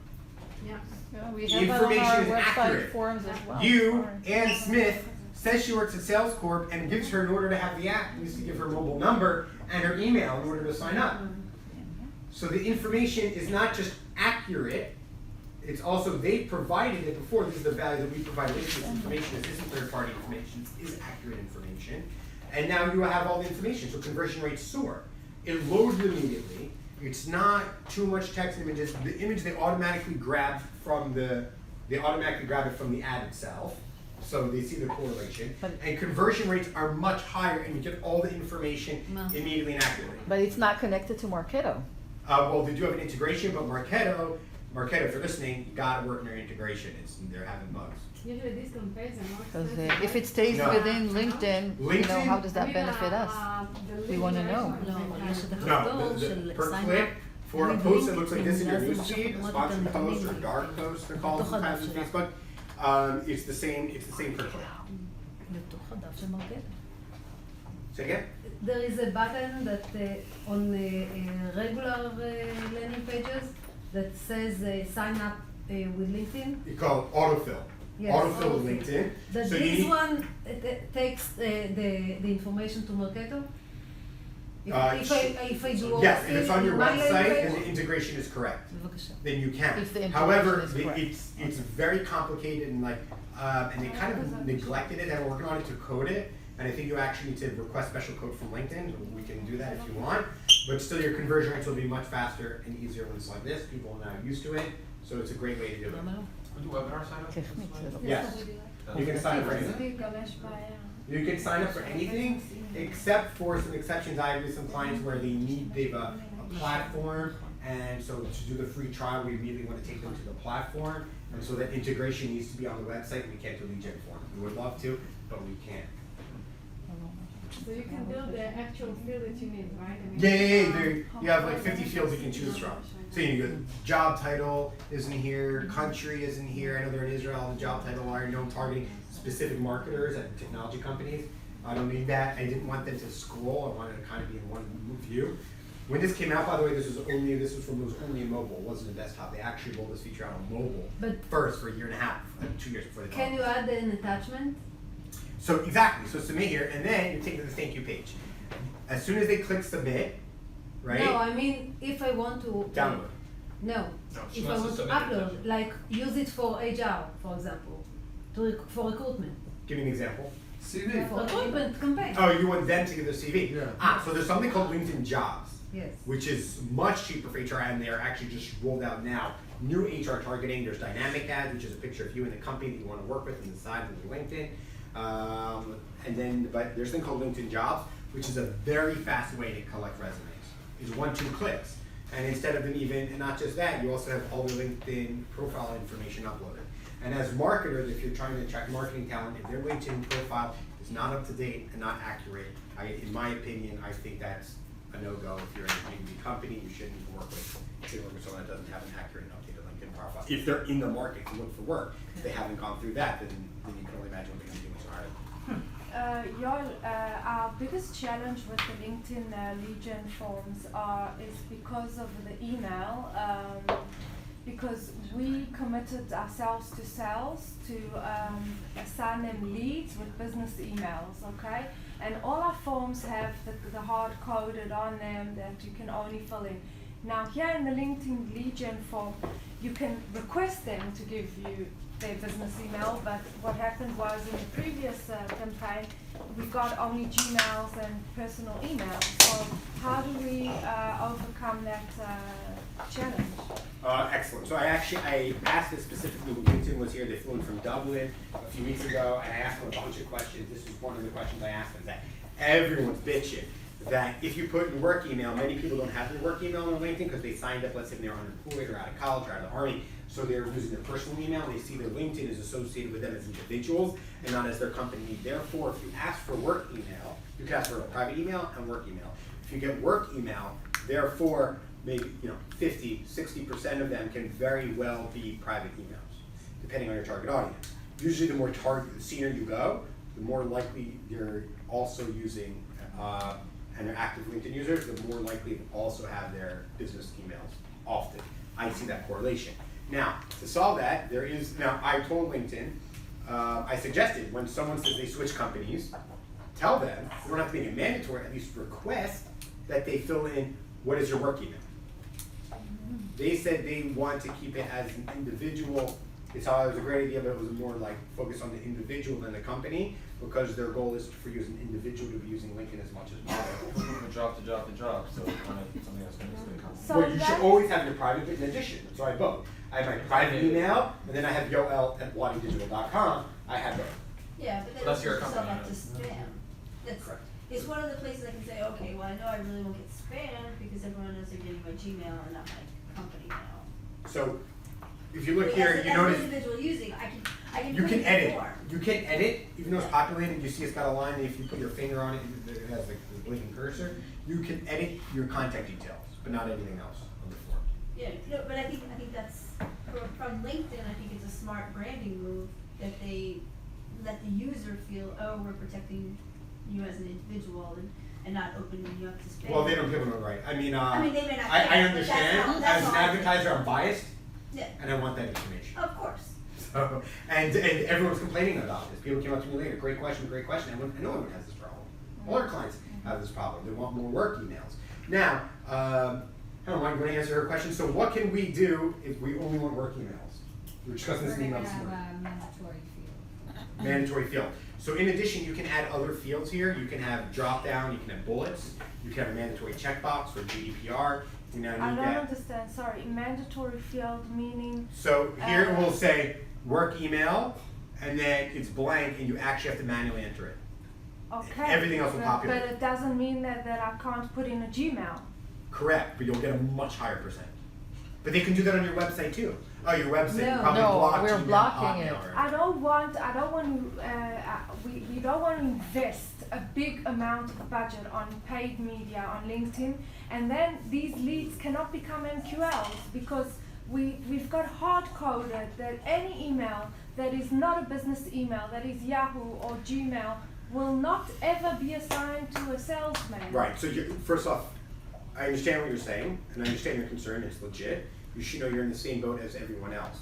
H: Yeah.
D: Yeah, we have that on
A: Information
D: our
A: is
D: website
A: accurate.
D: forums as well.
A: You,
D: Sorry.
A: Ann Smith, says she works at Sales Corp and gives her, in order to have the app, needs to give her mobile number and her email in order to sign up. So the information is not just accurate, it's also, they provided it before. This is the value that we provide with this information. This isn't third-party information, this is accurate information. And now you have all the information, so conversion rates soar. It loads immediately. It's not too much text and images. The image they automatically grab from they automatically grab it from the ad itself. So they see the correlation. And conversion rates are much higher and you get all the information immediately and accurately.
D: But it's not connected to Marketo.
A: Well, they do have an integration, but Marketo, if you're listening, you gotta work on their integration. They're having bugs.
H: Usually these campaigns are more
D: Because
H: expensive.
D: if it stays
A: No.
D: within LinkedIn, you know, how does that
H: I mean,
D: benefit us?
H: the
D: We wanna
H: lead
D: know.
H: generation campaign.
A: No, the per click, for a post that looks like this in your newsfeed, a sponsored post or dark post, they're called sometimes on Facebook, it's the same per click.
C: לתוך הדף של מרקט.
A: Say again?
C: There is a button that on regular landing pages that says sign up with LinkedIn.
A: It's called autofill.
C: Yes,
A: Autofill with
C: autofill.
A: LinkedIn.
C: That
A: So you
C: this
A: need-
C: one takes the information to Marketo. If I do
A: Yes, if it's on your
C: my landing
A: website
C: page-
A: and the integration is correct,
C: בבקשה.
A: then you can.
D: If the integration
A: However,
D: is correct.
A: it's very complicated and and they kind of neglected it and are working on it to code it. And I think you actually need to request special code from LinkedIn. We can do that if you want. But still, your conversion rates will be much faster and easier when it's like this. People are now used to it. So it's a great way to do it.
K: We do webinar sign up?
D: טכנית זה לא.
A: Yes. You can sign up for anything.
B: מספיק, גם יש בעיה.
A: You can sign up for anything except for some exceptions. I have some clients where they've a platform, and so to do the free trial, we immediately want to take them to the platform, and so that integration needs to be on the website. We can't do lead gen form. We would love to, but we can't.
H: So you can build the actual field that you need, right? I mean,
A: Yeah. You have like 50 fields you can choose from. So you go, job title isn't here, country isn't here. I know they're in Israel. The job title are no targeting specific marketers at technology companies. I don't need that. I didn't want them to scroll. I wanted it to kind of be in one view. When this came out, by the way, this was only in mobile. It wasn't a desktop. They actually rolled this feature out on mobile first for a year and a half, 2 years before they
C: Can you add an attachment?
A: So exactly. So submit here, and then you take it to the thank you page. As soon as they click submit, right?
C: No, I mean if I want to
A: Download.
C: No,
K: No, she
C: if I
K: wants to
C: want to
K: submit an
C: upload,
K: attachment.
C: like use it for HR, for example, for recruitment.
A: Give me an example.
K: CV.
C: For recruitment campaign.
A: Oh, you want them to give their CV?
K: Yeah.
A: Ah, so there's something called LinkedIn Jobs,
C: Yes.
A: which is much cheaper for HR, and they're actually just rolled out now. New HR targeting. There's dynamic ads, which is a picture of you and the company that you want to work with on the side of your LinkedIn. But there's a thing called LinkedIn Jobs, which is a very fast way to collect resumes. It's 1-2 clicks. And instead of them even, and not just that, you also have all the LinkedIn profile information uploaded. And as marketers, if you're trying to attract marketing talent, if their LinkedIn profile is not up to date and not accurate, in my opinion, I think that's a no-go. If you're in a B2B company, you shouldn't work with someone that doesn't have an accurate and updated LinkedIn profile. If they're in the market to look for work, if they haven't gone through that, then you can only imagine what they're going to do much harder.
B: Yoel, our biggest challenge with the LinkedIn lead gen forms is because of the email. Because we committed ourselves to sales to assign them leads with business emails, okay? And all our forms have the hard coded on them that you can only fill in. Now here in the LinkedIn lead gen form, you can request them to give you their business email, but what happened was in the previous campaign, we got only Gmails and personal emails. So how do we overcome that challenge?
A: Excellent. So I asked this specifically when LinkedIn was here. They flew in from Dublin a few weeks ago, and I asked them a bunch of questions. This is one of the questions I asked them, that everyone's bitching that if you put your work email, many people don't have their work email on LinkedIn because they signed up, let's say they're unemployed or out of college or out of the army, so they're using their personal email. They see their LinkedIn is associated with them as individuals and not as their company. Therefore, if you ask for work email, You can ask for a private email and work email. If you get work email, therefore, maybe 50, 60% of them can very well be private emails, depending on your target audience. Usually the more senior you go, the more likely you're also using, and they're active LinkedIn users, the more likely to also have their business emails often. I see that correlation. Now, to solve that, I told LinkedIn, I suggested when someone says they switch companies, tell them, you don't have to make it mandatory, at least request that they fill in what is your work email. They said they want to keep it as an individual. They thought it was a great idea, but it was more like focused on the individual than the company, because their goal is for you as an individual to be using LinkedIn as much as possible.
K: From job to job to job, so it's kind of something that's going to stay constant.
B: So
A: Well, you should always have your private in addition. So I have both. I have my private email, and then I have yoel@wadidigital.com. I have both.
F: Yeah, but then
K: That's
F: it's
K: your
F: yourself
K: company,
F: up to spam. That's,
A: Correct.
F: it's one of the places I can say, okay, well, I know I really won't get spam because everyone knows they're getting my Gmail and not my company mail.
A: So if you look
F: But
A: here,
F: as
A: you
F: an
A: notice
F: individual using, I can
A: you
F: put
A: can
F: it
A: edit.
F: before.
A: You can edit, even though it's populated. You see it's got a line, and if you put your finger on it, it has like the blinking cursor. You can edit your contact details, but not anything else on the form.
F: Yeah, no, but I think that's, from LinkedIn, I think it's a smart branding move that they let the user feel, oh, we're protecting you as an individual and not opening you up to spam.
A: Well, they don't give them a right. I mean,
F: they may not
A: I
F: care, but
A: understand.
F: that's
A: As an
F: how I feel.
A: advertiser, I'm biased,
F: Yeah,
A: and I want that information.
F: of course.
A: So, and everyone's complaining about this. People came up to me later, great question. I know everyone has this problem. All our clients have this problem. They want more work emails. Now, I don't know, I'm going to answer her question. So what can we do if we only want work emails? We're discussing this
G: We're
A: in
G: gonna
A: email this
G: have
A: morning.
G: a mandatory field.
A: Mandatory field. So in addition, you can add other fields here. You can have drop down, you can have bullets, you can have a mandatory checkbox for GDPR. You now
B: I
A: need
B: don't
A: that.
B: understand, sorry, mandatory field meaning,
A: So here we'll say work email, and then it's blank, and you actually have to manually enter it.
B: okay.
A: Everything else will populate.
B: But it doesn't mean that I can't put in a Gmail.
A: Correct, but you'll get a much higher percent. But they can do that on your website too. Oh, your website
C: No.
A: probably
D: No,
A: blocked
D: we're
A: Gmail,
D: blocking
A: Hotmail,
D: it.
A: or-
B: I don't want to, we don't want to invest a big amount of budget on paid media on LinkedIn, and then these leads cannot become MQLs because we've got hard coded that any email that is not a business email, that is Yahoo or Gmail, will not ever be assigned to a salesman.
A: Right, so first off, I understand what you're saying, and I understand your concern, it's legit. You should know you're in the same boat as everyone else.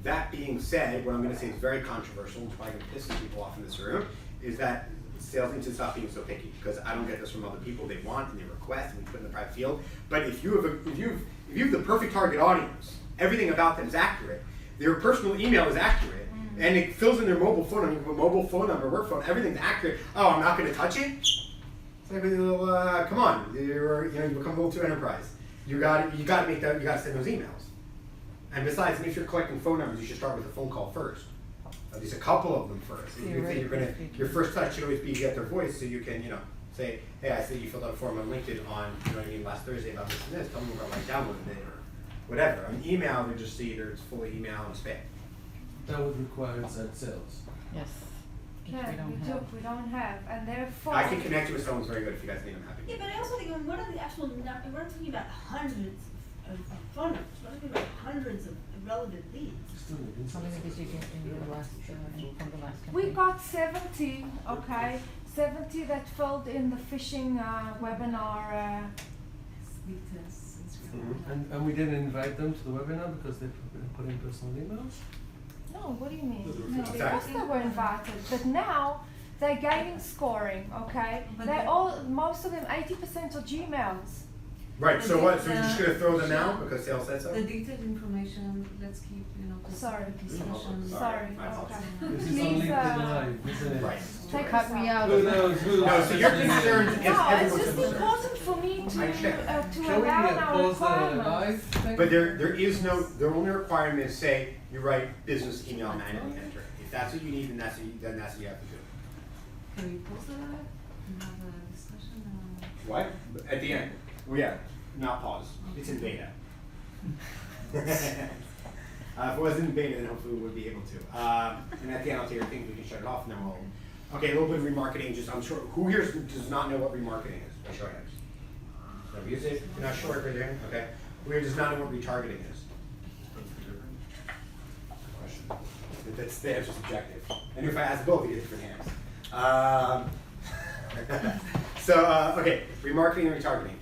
A: That being said, what I'm gonna say is very controversial, and probably gonna piss some people off in this room, is that sales need to stop being so picky, because I don't get this from other people. They want and they request, and we put in the private field. But if you have the perfect target audience, everything about them is accurate, their personal email is accurate, and it fills in their mobile phone number, work phone, everything's accurate. Oh, I'm not gonna touch it? It's like a little, come on, you become a little too enterprise. You gotta send those emails. And besides, if you're collecting phone numbers, you should start with a phone call first. At least a couple of them first. Your first touch should always be to get their voice, so you can, say, hey, I see you filled out a form on LinkedIn on, last Thursday about this and this. Tell me about my download it or whatever. On email, they just see either it's full of email and spam.
E: That would require inside sales.
D: Yes. Which
B: Yeah, we don't have, and therefore.
A: I can connect you with someone who's very good if you guys need them. Happy.
F: Yeah, but I also think, what are the actual, we're not talking about hundreds of phone numbers, we're talking about hundreds of relevant leads.
D: How many did you get in your last, from the last campaign?
B: We got 70, okay, 70 that filled in the phishing webinar.
E: And we didn't invite them to the webinar because they put in personal emails?
B: No, what do you mean?
A: No,
B: Of course they were invited, but now they're gaining scoring, okay? Most of them, 80% are Gmails.
A: Right, so what? So you're just gonna throw them out because sales said so?
C: The detailed information, let's keep, this
B: Sorry.
C: discussion.
B: Sorry,
A: My apologies.
B: okay.
E: This is on
B: Please,
E: LinkedIn Live, isn't it?
A: Right.
B: take
D: Cut
B: us
D: me
B: out.
D: out.
E: Who knows?
A: No, so your concern is
B: No, it's
A: everyone's
B: just
A: concern.
B: important for me to
E: Shall we
B: allow our
E: pause the
B: requirements.
E: live thing?
A: But there is no, the only requirement is say you write business email manually enter. If that's what you need, then that's what you have to do.
C: Can we pause the live and have a discussion?
A: What? At the end? Well, yeah, not pause. It's in beta. If it wasn't in beta, then hopefully we would be able to. And at the end, I'll tell you things, we can shut it off, and then Okay, a little bit of remarketing, just, I'm sure, who here does not know what remarketing is? By show of hands. Never use it, you're not sure, right there, okay. Who here does not know what retargeting is? Question. That's the answer's subjective. And if I ask both, you get different hands. Okay, remarketing and retargeting.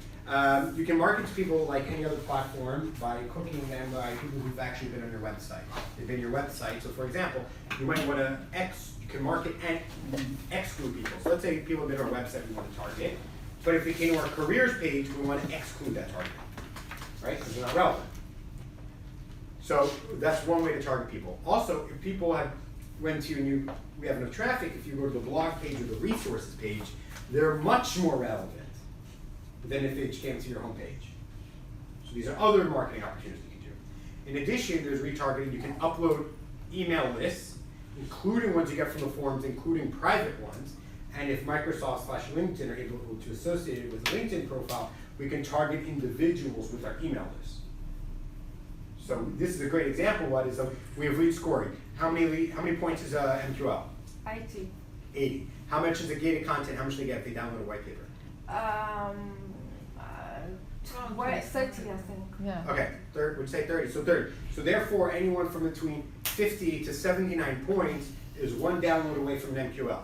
A: You can market to people like any other platform by hooking them by people who've actually been on your website. They've been on your website, so for example, you might want to you can market and exclude people. So let's say people have been on our website we want to target, but if we came to our careers page, we want to exclude that target, right? Because they're not relevant. So that's one way to target people. Also, if people went to you, we have enough traffic, if you go to the blog page or the resources page, they're much more relevant than if they came to your homepage. So these are other marketing opportunities you can do. In addition, there's retargeting. You can upload email lists, including ones you get from the forums, including private ones. And if Microsoft/LinkedIn are able to associate it with a LinkedIn profile, we can target individuals with our email list. So this is a great example. What is we have lead scoring. How many points is MQL?
B: 80.
A: 80. How much is the gated content? How much do they get if they download a white paper?
B: 30, I think.
D: Yeah.
A: Okay, we'd say 30. So 30. So therefore, anyone from between 50 to 79 points is one download away from an MQL.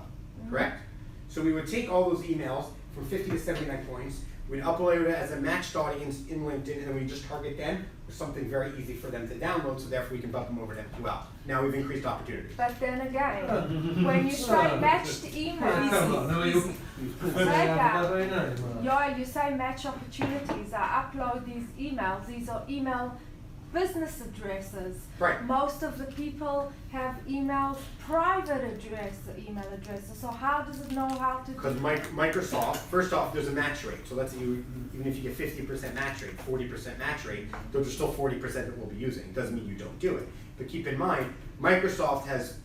A: Correct? So we would take all those emails from 50 to 79 points. We'd upload it as a matched audience in LinkedIn, and then we just target them with something very easy for them to download, so therefore we can bump them over to MQL. Now we've increased opportunities.
B: But then again, when you try matched emails, Yoel, you say match opportunities. I upload these emails. These are email business addresses.
A: Right.
B: Most of the people have private email addresses. So how does it know how to?
A: Because Microsoft, first off, there's a match rate. So let's say even if you get 50% match rate, 40% match rate, those are still 40% that we'll be using. It doesn't mean you don't do it. But keep in mind, Microsoft has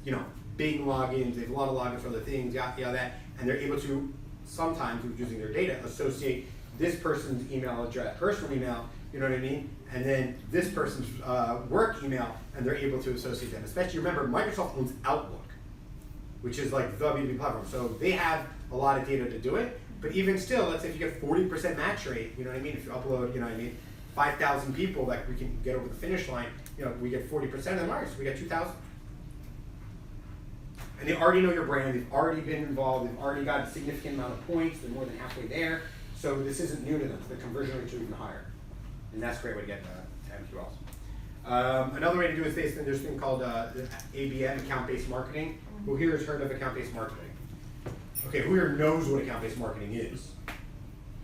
A: big logins. They have a lot of logins for other things, yada that, and they're able to sometimes, using their data, associate this person's email address, personal email. You know what I mean? And then this person's work email, and they're able to associate them. Especially, remember, Microsoft owns Outlook, which is like the B2B platform. So they have a lot of data to do it. But even still, let's say if you get 40% match rate, you know what I mean? If you upload, 5,000 people that we can get over the finish line, we get 40% of them ours. We get 2,000. And they already know your brand. They've already been involved. They've already got a significant amount of points. They're more than halfway there. So this isn't new to them. The conversion rates are even higher. And that's a great way to get to MQLs. Another way to do it is there's a thing called ABM, account-based marketing. Who here has heard of account-based marketing? Okay, who here knows what account-based marketing is?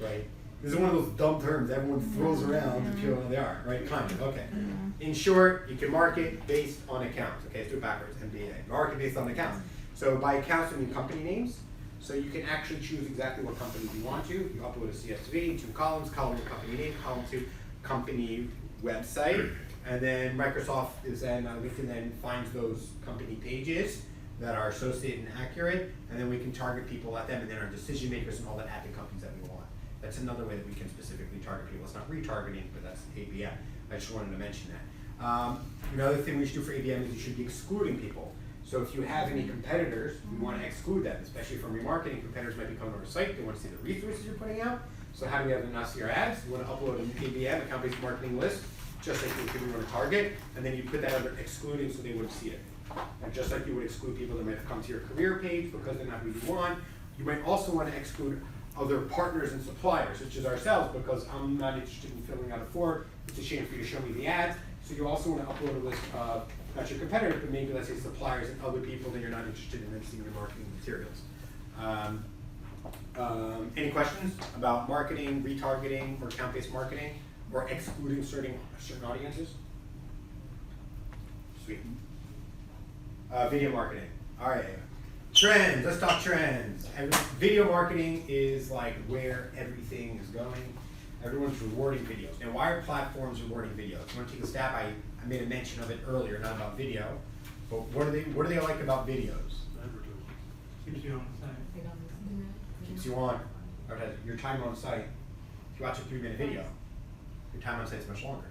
A: Right? This is one of those dumb terms everyone throws around and people know what they are, right? Kind of, okay. In short, you can market based on accounts. Okay, let's do it backwards, MBA. Market based on accounts. So by accounts, I mean company names. So you can actually choose exactly what company you want to. You upload a CSV, 2 columns, column 1 company name, column 2 company website, and then Microsoft LinkedIn then finds those company pages that are associated and accurate, and then we can target people at them, and then our decision makers and all that at the companies that we want. That's another way that we can specifically target people. It's not retargeting, but that's ABM. I just wanted to mention that. Another thing we should do for ABM is you should be excluding people. So if you have any competitors, we want to exclude them, especially from remarketing. Competitors might be coming to our site, they want to see the resources you're putting out. So how do we have them not see our ads? You want to upload an ABM, account-based marketing list, just like you want to target, and then you put that under excluding so they wouldn't see it. And just like you would exclude people that might have come to your career page because they're not who you want, you might also want to exclude other partners and suppliers, such as ourselves, because I'm not interested in filling out a form. It's a shame for you to show me the ads. So you also want to upload a list of not your competitors, but maybe let's say suppliers and other people that you're not interested in seeing your marketing materials. Any questions about marketing, retargeting, or account-based marketing, or excluding certain audiences? Sweet. Video marketing. All right. Trends. Let's talk trends. Video marketing is like where everything is going. Everyone's rewarding videos. Now, why are platforms rewarding videos? You want to take a stab? I made a mention of it earlier, not about video, but what do they like about videos?
I: Keeps you on the site.
A: Keeps you on. Your time on site. If you watch a 3-minute video, your time on site is much longer.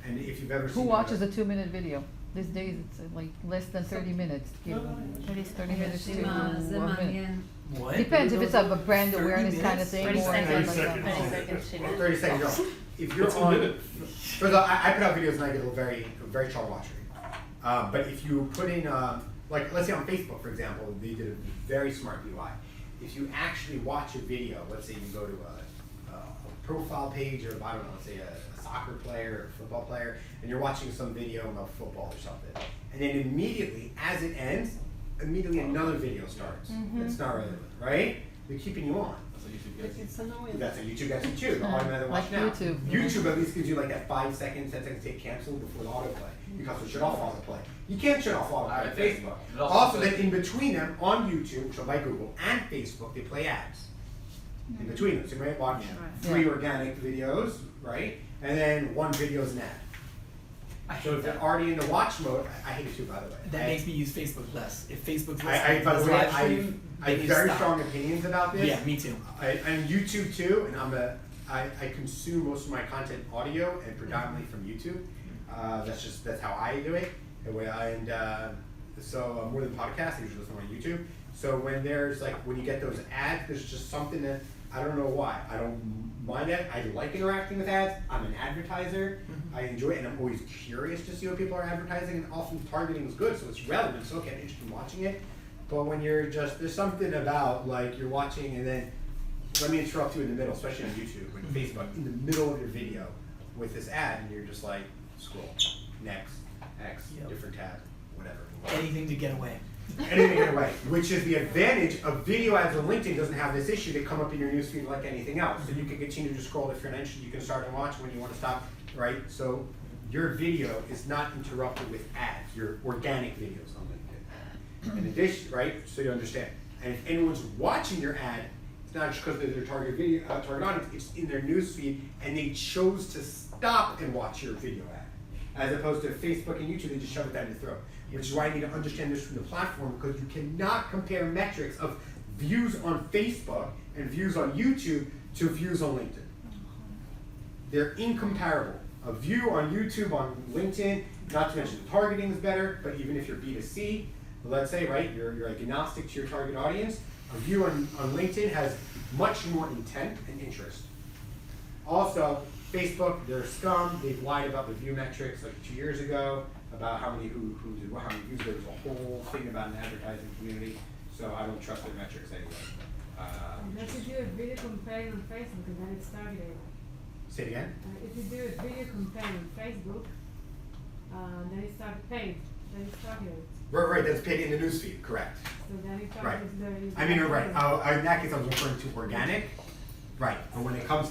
A: And if you've ever seen
D: Who watches a 2-minute video? These days it's like less than 30 minutes. At least 30 minutes to
C: מה, זה
D: a minute.
C: מעניין.
L: What?
D: Depends if it's a brand
L: 30
D: awareness kind of
L: minutes?
D: thing
A: 30
D: or
A: seconds.
D: something like that.
J: 30 seconds.
A: 30 seconds. Yo, if you're
J: It's a
A: on,
J: minute.
A: first of all, I put out videos and I get a very strong watch rate. But if you put in, like, let's say on Facebook, for example, they did a very smart UI. If you actually watch a video, let's say you go to a profile page of, I don't know, let's say a soccer player or a football player, and you're watching some video about football or something, and then immediately, as it ends, immediately another video starts. It's not relevant, right? They're keeping you on.
K: That's what YouTube gets.
C: It's annoying.
A: That's what YouTube gets you too. The automatic watch
D: Like
A: now.
D: YouTube.
A: YouTube at least gives you like that 5 seconds, 10 seconds to hit cancel before the autoplay. You can also shut off autoplay. You can't shut off autoplay on Facebook.
K: It also
A: Also,
K: says-
A: then in between them on YouTube, which is by Google, and Facebook, they play ads. In between them, so you might watch
D: Yeah.
A: 3 organic videos, right? And then 1 video is an ad. So if they're already in the watch mode, I hate it too, by the way.
L: That makes me use Facebook less. If Facebook's
A: By the way,
L: live
A: I
L: stream,
A: have
L: then you
A: very
L: stop.
A: strong opinions about this.
L: Yeah, me too.
A: And YouTube too, and I consume most of my content audio and predominantly from YouTube. That's how I do it. So more than podcasts, I usually listen on YouTube. So when when you get those ads, there's just something that I don't know why. I don't mind it. I like interacting with ads. I'm an advertiser. I enjoy it, and I'm always curious to see what people are advertising. And often targeting is good, so it's relevant. So okay, I'm interested in watching it. But when there's something about like you're watching and then let me interrupt you in the middle, especially on YouTube, like Facebook, in the middle of your video with this ad, and you're just like scroll, next, X,
L: Yep.
A: different tab, whatever.
L: Anything to get away.
A: Anything get away, which is the advantage of video ads on LinkedIn. Doesn't have this issue. They come up in your newsfeed like anything else, so you can continue to scroll if you're interested. You can start and watch when you want to stop, right? So your video is not interrupted with ads. Your organic videos on LinkedIn. In addition, right? So you understand. And if anyone's watching your ad, it's not just because they're their target audience. It's in their newsfeed, and they chose to stop and watch your video ad, as opposed to Facebook and YouTube. They just shove it down your throat. Which is why I need to understand this from the platform, because you cannot compare metrics of views on Facebook and views on YouTube to views on LinkedIn. They're incomparable. A view on YouTube, on LinkedIn, not to mention the targeting is better, but even if you're B2C, let's say, right, you're agnostic to your target audience, a view on LinkedIn has much more intent and interest. Also, Facebook, they're scum. They've lied about the view metrics like 2 years ago, about how many how many views. There was a whole thing about an advertising community, so I don't trust their metrics anyway.
H: Unless you do a video campaign on Facebook and then it's targeted.
A: Say it again?
H: If you do a video campaign on Facebook, then it's paid, then it's targeted.
A: Right, that's paid in the newsfeed, correct.
H: So then it
A: Right.
H: targets the.
A: I mean, you're right. In that case, I was referring to organic. Right, but when it comes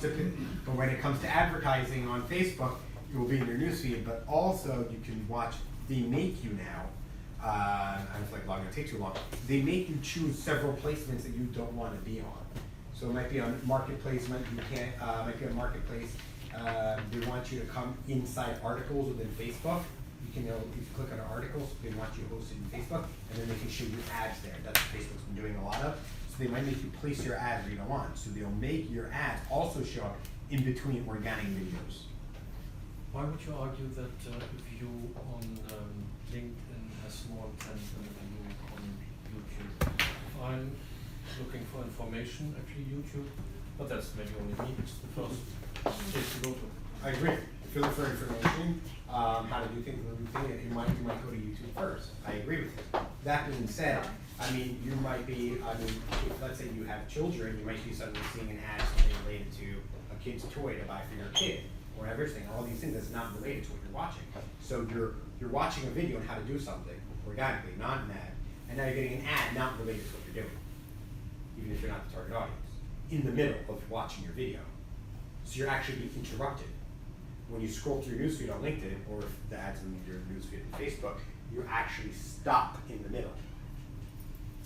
A: to advertising on Facebook, it will be in your newsfeed. But also, you can watch. They make you now. I don't feel like logging. It take too long. They make you choose several placements that you don't want to be on. So it might be on marketplace. Might be on marketplace. They want you to come inside articles within Facebook. You can, if you click on articles, they want you to host it in Facebook, and then they can show you ads there. That's what Facebook's been doing a lot of. So they might make you place your ads where you don't want. So they'll make your ads also show up in between organic videos.
E: Why would you argue that a view on LinkedIn has more intent than a view on YouTube? If I'm looking for information, actually YouTube, but that's maybe only me, it's the first place to go to.
A: I agree. If you're looking for information, how to do things, you might go to YouTube first. I agree with you. That being said, I mean, if let's say you have children, you might be suddenly seeing an ad something related to a kid's toy to buy for your kid, or everything. All these things that's not related to what you're watching. So you're watching a video on how to do something organically, not an ad, and now you're getting an ad not related to what you're doing, even if you're not the target audience, in the middle of watching your video. So you're actually being interrupted. When you scroll through your newsfeed on LinkedIn, or if the ads in your newsfeed on Facebook, you actually stop in the middle.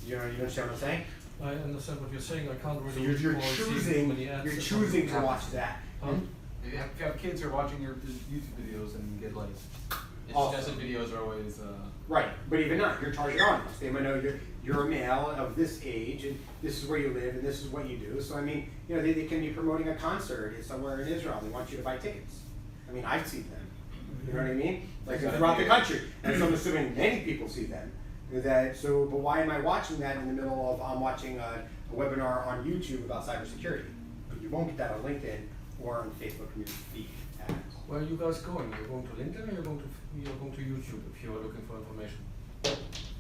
A: You understand what I'm saying?
E: I understand what you're saying. I can't
A: So
E: really.
A: you're
E: see many ads
A: you're
E: that
A: choosing to
E: come.
A: watch that.
E: Huh?
K: If you have kids who are watching your YouTube videos and get like
A: Also.
K: suggested videos are always
A: Right, but even not, your target audience. They might know you're a male of this age, and this is where you live, and this is what you do. So I mean, they can be promoting a concert somewhere in Israel. They want you to buy tickets. I mean, I've seen them. You know what I mean? Like throughout the country. And so I'm assuming many people see them. But why am I watching that in the middle of I'm watching a webinar on YouTube about cybersecurity? But you won't get that on LinkedIn or on Facebook community feed ads.
E: Where are you guys going? You're going to LinkedIn or you're going to YouTube if you're looking for information?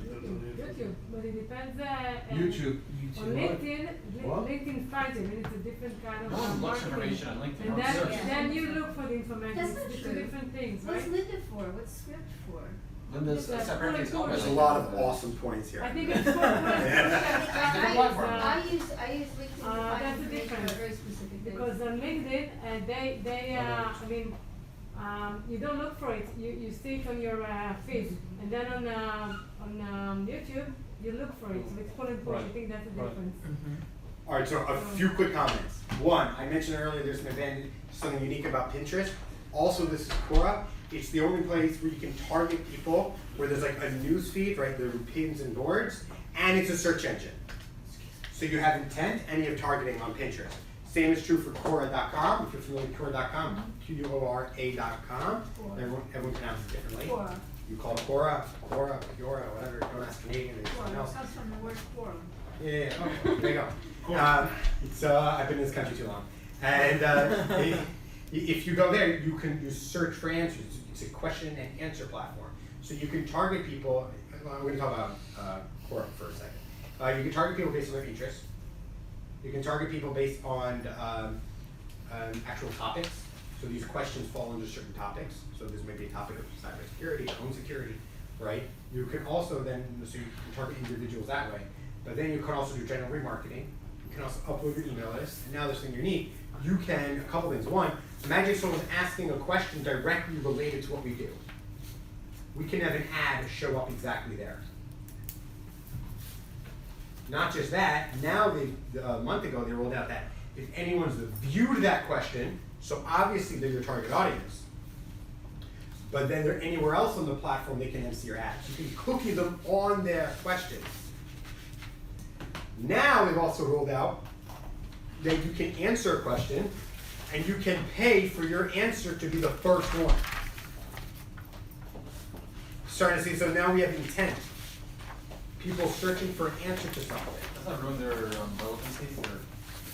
H: YouTube, but it depends.
K: YouTube.
H: On LinkedIn,
K: What?
H: LinkedIn finds it, and it's a different kind of
K: No one looks
H: marketing.
K: information on LinkedIn.
H: And
K: No
H: then,
K: search.
H: then you look for the information.
F: That's not
H: It's two
F: true.
H: different things,
F: What's
H: right?
F: Linda for? What's Script for?
K: Linda's
H: It's a
K: separately
H: fully
A: There's a
K: owned.
A: lot of awesome points here.
H: I think it's for
F: I use LinkedIn to find
H: that's the
F: information
H: difference.
F: about very specific things.
H: because on LinkedIn, I mean, you don't look for it. You see it on your feed, and then on YouTube, you look for it. So it's pull and push. I think that's the
E: Right.
H: difference.
A: All right, so a few quick comments. One, I mentioned earlier there's an advantage, something unique about Pinterest. Also, this is Quora. It's the only place where you can target people, where there's like a news feed, right? There are pins and boards, and it's a search engine. So you have intent and you have targeting on Pinterest. Same is true for Quora.com. If you're familiar with Quora.com, Quora.com. Everyone pronounces it differently.
F: Quora.
A: You call it Quora, whatever. Don't ask Canadian, it's something
F: Quorum.
A: else.
F: Comes from the word quorum.
A: Yeah, oh, there you go. I've been in this country too long. And if you go there, you search for answers. It's a question and answer platform. So you can target people. We're going to talk about Quora for a second. You can target people based on their interests. You can target people based on actual topics. So these questions fall under certain topics. So this may be a topic of cybersecurity, home security, right? You can also then, so you can target individuals that way. But then you can also do general remarketing. You can also upload your email list. And now there's something unique. You can, a couple things. One, imagine someone's asking a question directly related to what we do. We can have an ad show up exactly there. Not just that, now a month ago they rolled out that if anyone's viewed that question, so obviously they're your target audience, but then they're anywhere else on the platform, they can then see your ads. You can cookie them on their questions. Now they've also rolled out that you can answer a question and you can pay for your answer to be the first one. Starting to see, so now we have intent. People searching for an answer to something.
K: Does that ruin their relevancy or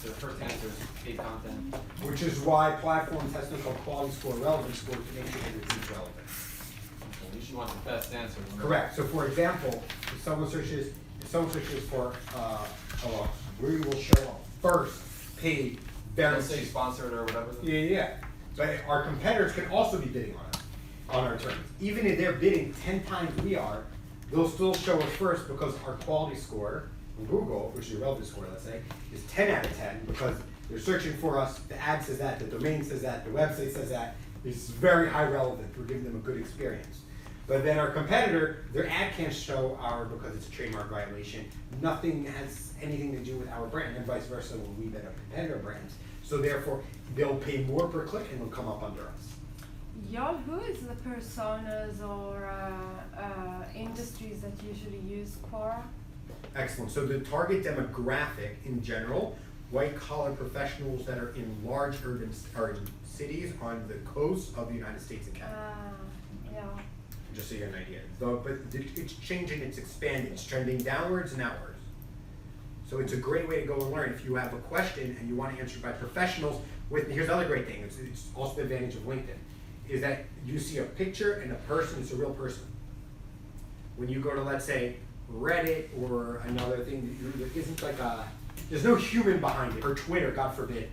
K: their first answers, paid content?
A: Which is why platforms have something called quality score, relevance score to make sure that it's relevant.
K: Okay, you should want the best answer.
A: Correct. So for example, if someone searches for Allot, we will show up first paid very
K: Let's say sponsored or whatever.
A: Yeah. But our competitors can also be bidding on us, on our terms. Even if they're bidding 10 times we are, they'll still show us first because our quality score on Google, which is a relevance score, let's say, is 10 out of 10 because they're searching for us, the ad says that, the domain says that, the website says that. It's very high relevant. We're giving them a good experience. But then our competitor, their ad can't show our, because it's a trademark violation, nothing has anything to do with our brand, and vice versa when we bid on competitor brands. So therefore, they'll pay more per click and will come up under us.
B: Yoel, who is the personas or industries that usually use Quora?
A: Excellent. So the target demographic in general, white-collar professionals that are in large urban cities on the coast of the United States and Canada.
B: Yeah.
A: Just so you have an idea. But it's changing, it's expanding, it's trending downwards and outwards. So it's a great way to go and learn. If you have a question and you want to answer it by professionals, here's another great thing, it's also the advantage of LinkedIn, is that you see a picture and a person, it's a real person. When you go to, let's say, Reddit or another thing, there isn't like there's no human behind it, or Twitter, God forbid,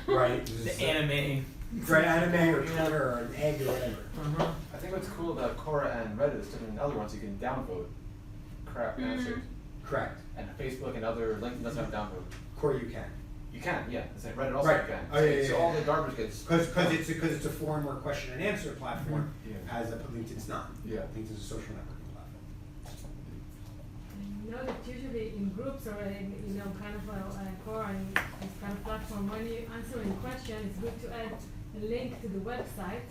A: right?
L: The anime.
A: Right, anime or Twitter or an egg or whatever.
K: I think what's cool about Quora and Reddit is different than other ones. You can downvote crap answers.
A: Correct.
K: And Facebook and other LinkedIn doesn't have downvote.
A: Quora you can.
K: You can, yeah. Reddit also
A: Right.
K: you can.
A: Oh, yeah,
K: So all the garbage gets.
A: Because it's a forum or question and answer platform, as LinkedIn's not.
K: Yeah.
A: LinkedIn's a social networking platform.
H: You know that usually in groups or in kind of a Quora and this kind of platform, when you answer a question, it's good to add a link to the website.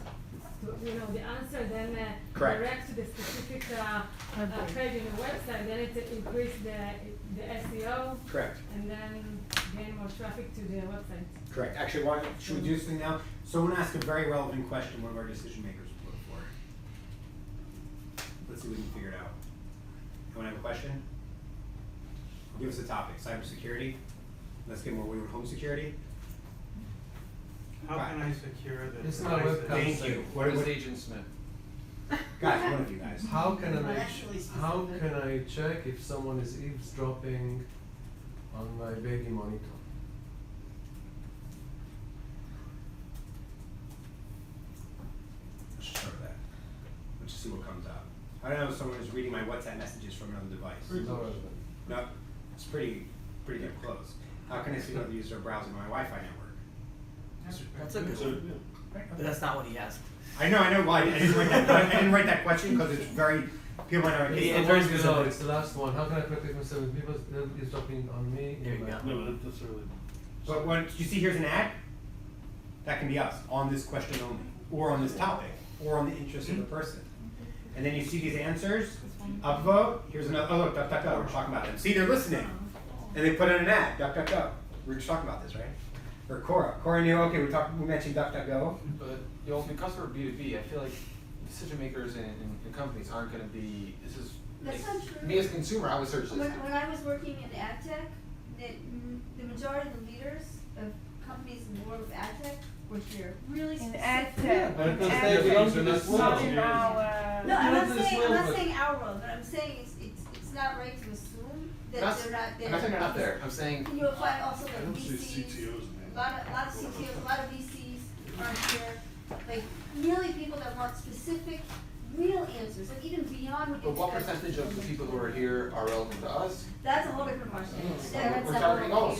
H: To, the answer then direct to the specific page in the website. Then it increase the SEO.
A: Correct.
H: And then gain more traffic to the website.
A: Correct. Actually, should we do something now? Someone asked a very relevant question one of our decision makers will look for. Let's see if we can figure it out. Anyone have a question? Give us a topic. Cybersecurity. Let's get more with home security.
I: How can I secure the
M: It's not
I: devices?
M: webcam.
A: Thank you. What
K: Who's
A: is
K: Agent Smith?
A: guys? One of you guys.
M: How can
F: Well,
M: I
F: actually
M: how
F: specific.
M: can I check if someone is eavesdropping on my baby monitor?
A: Let's just start with that. Let's just see what comes out. I don't know if someone is reading my WhatsApp messages from another device.
M: No relevant.
A: No, it's pretty damn close. How can I see whether the user are browsing my Wi-Fi network?
L: That's a good one. But that's not what he asked.
A: I know. Why I didn't write that. I didn't write that question because it's very. People might not.
L: Yeah,
M: It's
L: very
M: the one
L: specific.
M: below, it's the last one. How can I protect myself when people eavesdropping on me?
L: There you go.
J: No, not necessarily.
A: But when you see here's an ad, that can be us on this question only, or on this topic, or on the interest of the person. And then you see these answers, upvote. Here's another. Oh look, DuckDuckGo. We're talking about them. See, they're listening, and they put in an ad. DuckDuckGo. We were just talking about this, right? Or Cora. Cora knew. Okay, we mentioned DuckDuckGo.
K: But because we're B2B, I feel like decision makers in companies aren't going to be. This is
F: That's
K: like,
F: not true.
K: me as a consumer. I would search this.
F: When I was working in ad tech, the majority of the leaders of companies in the world of ad tech were here. Really
B: In
F: specific.
B: ad tech.
M: But
B: In
M: because
B: ad
M: they
B: tech.
M: belong to this
B: Not
M: world.
B: in our.
F: No, I'm
M: Not
F: not
M: this
F: saying,
M: world,
F: I'm not
M: but-
F: saying our world, but I'm saying it's not right to assume that
K: Not-
F: they're not there.
K: I'm not saying they're not there. I'm saying
F: And you'll find also
J: I
F: like
J: don't see
F: VCs,
J: CTOs in
F: a
J: there.
F: lot of CTOs, a lot of VCs aren't here. Like really people that want specific, real answers, like even beyond what you
K: But what
F: discussed.
K: percentage of the people who are here are relevant to us?
F: That's a whole different question.
K: We're targeting all.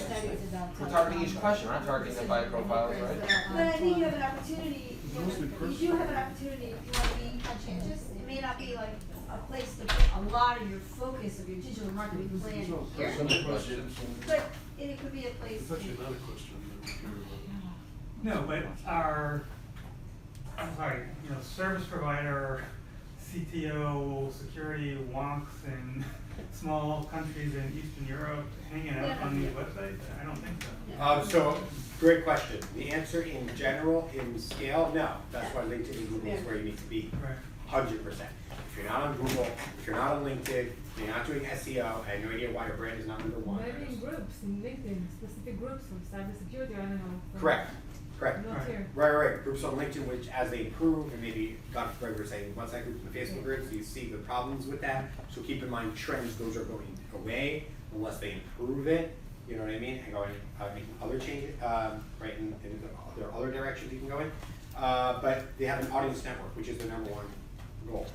K: We're targeting each question. We're not targeting the bio profiles, right?
F: But I think you have an opportunity,
J: Mostly
F: you do have an opportunity if you want to be conscientious. It may not be like a place to put a lot of your focus of your digital marketing plan here, but it could be a place.
J: It's actually not a question.
I: No, but our, I'm sorry, service provider, CTO, security wonks in small countries in Eastern Europe hanging out on these websites? I don't think so.
A: So, great question. The answer in general, in scale, no. That's why LinkedIn and Google is where you need to be.
I: Right.
A: 100%. If you're not on Google, if you're not on LinkedIn, if you're not doing SEO, I have no idea why your brand is not number one.
H: Maybe in groups, in LinkedIn, specific groups for cybersecurity, I don't know.
A: Correct.
H: Not here.
A: Right. Groups on LinkedIn, which as they improve, and maybe God forbid we're saying once I group in the Facebook groups, you see the problems with that. So keep in mind trends, those are going away unless they improve it. You know what I mean? And going making other changes, right? And there are other directions you can go in. But they have an audience network, which is the number one goal.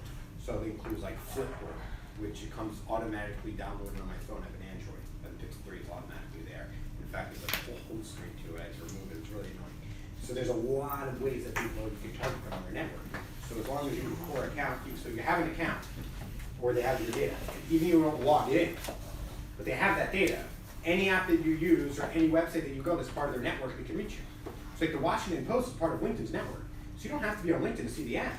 A: So it includes like Flipboard, which it comes automatically downloaded on my phone. I have an Android, but the Pixel 3 is automatically there. In fact, there's like a whole home screen to it. I had to remove it. It's really annoying. So there's a lot of ways that people can target them on their network. So as long as you have a core account, so you have an account, or they have your data, even if you don't log in, but they have that data. Any app that you use or any website that you go that's part of their network, they can reach you. So like the Washington Post is part of LinkedIn's network. So you don't have to be on LinkedIn to see the ad.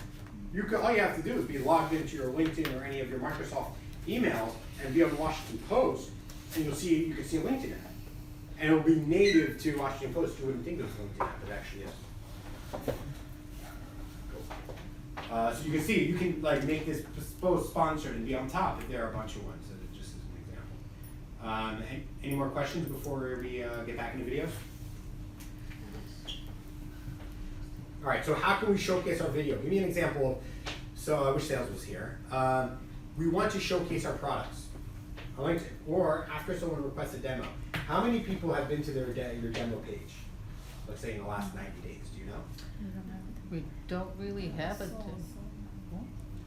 A: All you have to do is be logged into your LinkedIn or any of your Microsoft emails and be on the Washington Post, and you can see a LinkedIn ad. And it'll be native to Washington Post. You wouldn't think it was a LinkedIn ad, but it actually is. So you can see, you can like make this post sponsored and be on top if there are a bunch of ones. So just as an example. Any more questions before we get back into videos? All right, so how can we showcase our video? Give me an example of, so I wish sales was here. We want to showcase our products on LinkedIn, or after someone requests a demo. How many people have been to your demo page, let's say in the last 90 days, do you know?
D: We don't really have it.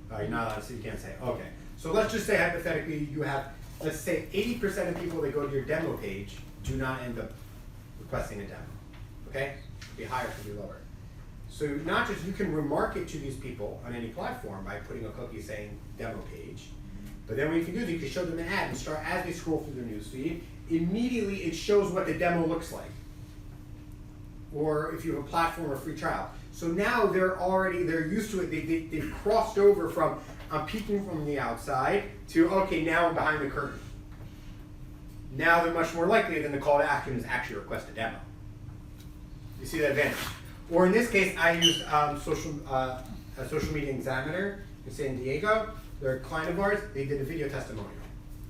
A: You're not allowed to, so you can't say, okay. So let's just say hypothetically you have, let's say 80% of people that go to your demo page do not end up requesting a demo, okay? Could be higher, could be lower. So not just, you can remarket to these people on any platform by putting a cookie saying demo page, but then what you can do is you can show them an ad and start, as they scroll through their newsfeed, immediately it shows what the demo looks like. Or if you have a platform or free trial. So now they're used to it, they've crossed over from, I'm peeking from the outside to, okay, now I'm behind the curtain. Now they're much more likely than the call to action is actually request a demo. You see that advantage? Or in this case, I used social media examiner in San Diego. they're a client of ours, they did a video testimonial.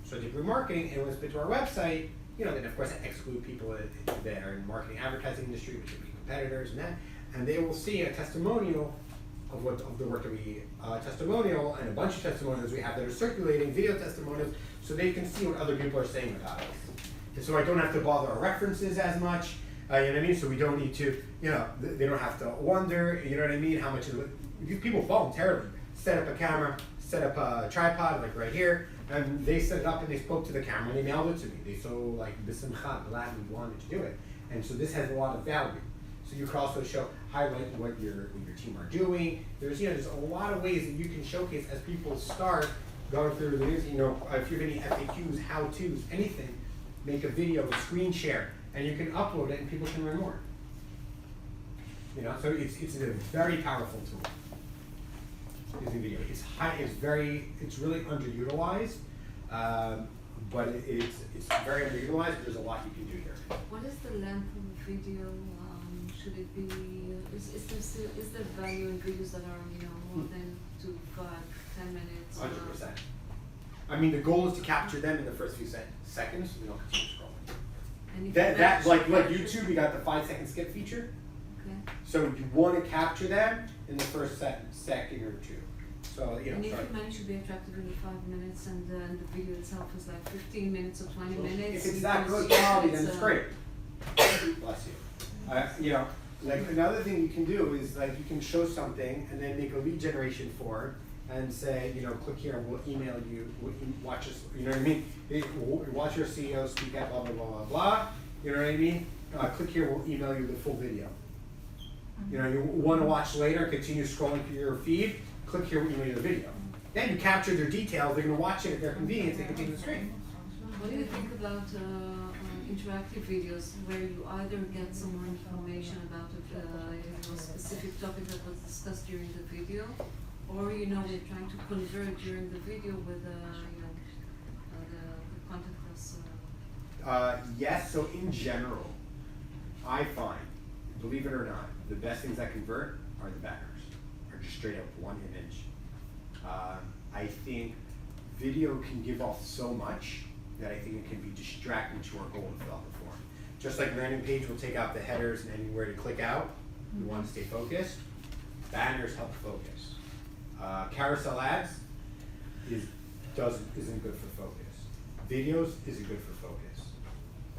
A: So they do marketing, and when it's been to our website, then of course I exclude people that are in marketing advertising industry, which would be competitors and that, and they will see a testimonial of the work that we testimonial, and a bunch of testimonials we have that are circulating, video testimonials, so they can see what other people are saying about us. And so I don't have to bother our references as much, you know what I mean? So we don't need to, they don't have to wonder, you know what I mean, how much these people voluntarily set up a camera, set up a tripod, like right here, and they set it up and they spoke to the camera and they mailed it to me. They so like, b'simcha, glad we wanted to do it. And so this has a lot of value. So you can also highlight what your team are doing. There's a lot of ways that you can showcase as people start going through the news. If you have any FAQs, how-tos, anything, make a video, a screen share, and you can upload it and people can learn more. So it's a very powerful tool. Using video, it's really underutilized, but it's very underutilized. There's a lot you can do here.
N: What is the length of the video? Should it be? Is there value in videos that are more than 2, 5, 10 minutes?
A: 100%. I mean, the goal is to capture them in the first few seconds, so they don't continue scrolling.
N: And if
A: That like YouTube, you got the 5-second skip feature.
N: Okay.
A: So you want to capture them in the first second or two. So
N: And if you manage to be attractive in the 5 minutes, and then the video itself is like 15 minutes or 20 minutes.
A: If it's that good quality, then it's great. Bless you. Like another thing you can do is like you can show something and then make a lead generation form and say, click here, we'll email you, watch us, you know what I mean? Watch your CEO speak at blah, blah, blah, blah, blah, you know what I mean? Click here, we'll email you the full video. You want to watch later, continue scrolling through your feed, click here, we'll email you the video. Then you capture their details, they're going to watch it at their convenience, they continue the screen.
N: What do you think about interactive videos where you either get some more information about a specific topic that was discussed during the video, or they're trying to convert during the video with the content plus?
A: Yes. So in general, I find, believe it or not, the best things that convert are the banners, or just straight up one image. I think video can give off so much that I think it can be distracting to our goal to fill out the form. Just like landing page will take out the headers and anywhere to click out, you want to stay focused. Banners help focus. Carousel ads isn't good for focus. Videos isn't good for focus,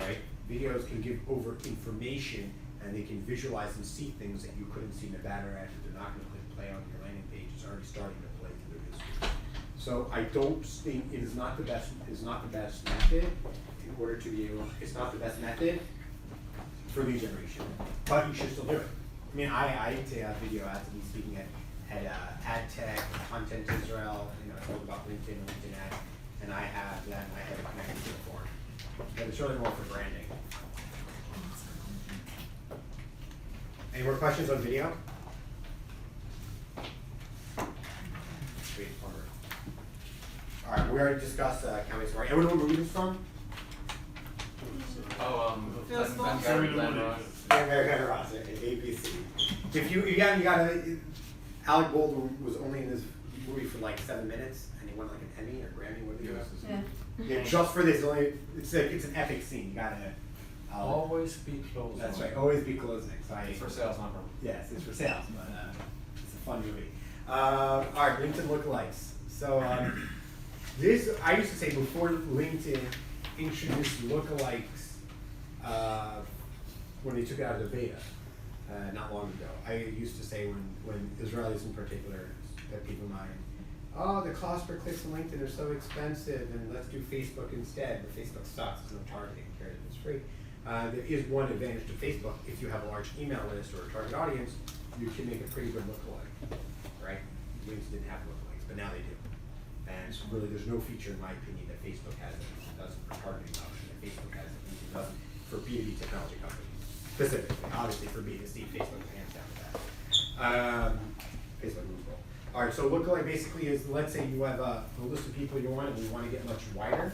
A: right? Videos can give over information and they can visualize and see things that you couldn't see in a banner ad, that they're not going to play on your landing page. It's already starting to play through the news. So I don't think it is not the best. Method in order to be able. It's not the best method for lead generation, but you should still do it. I mean, I take video ads. I'm speaking at Ad Tech, Content Israel. I talk about LinkedIn ads, and I have that. And I have it connected to the form, but it's really more for branding. Any more questions on video? All right, we already discussed county scoring. Everyone know where movie is from? American Ross, ABC. If you gotta, Alec Baldwin was only in this movie for like 7 minutes, and he won like an Emmy or Grammy, whatever it was. Yeah, just for this, it's an epic scene. You gotta.
E: Always be closing.
A: That's right, always be closing. So
K: it's for sales, not for.
A: Yes, it's for sales, but it's a fun movie. All right, LinkedIn lookalikes. So I used to say before LinkedIn introduced lookalikes when they took it out of the beta, not long ago. I used to say when Israelis in particular, that people mind, the cost per clicks on LinkedIn are so expensive, and let's do Facebook instead. But Facebook sucks. There's no targeting. It's free. There is one advantage to Facebook. If you have a large email list or a target audience, you can make a pretty good lookalike, right? LinkedIn didn't have lookalikes, but now they do. And so really, there's no feature, in my opinion, that Facebook has that LinkedIn doesn't for targeting option that Facebook has that LinkedIn doesn't for B2B technology companies. Specifically, obviously for B2C, Facebook hands down with that. Facebook moves well. All right, so lookalike basically is, let's say you have a list of people you want, and we want to get much wider.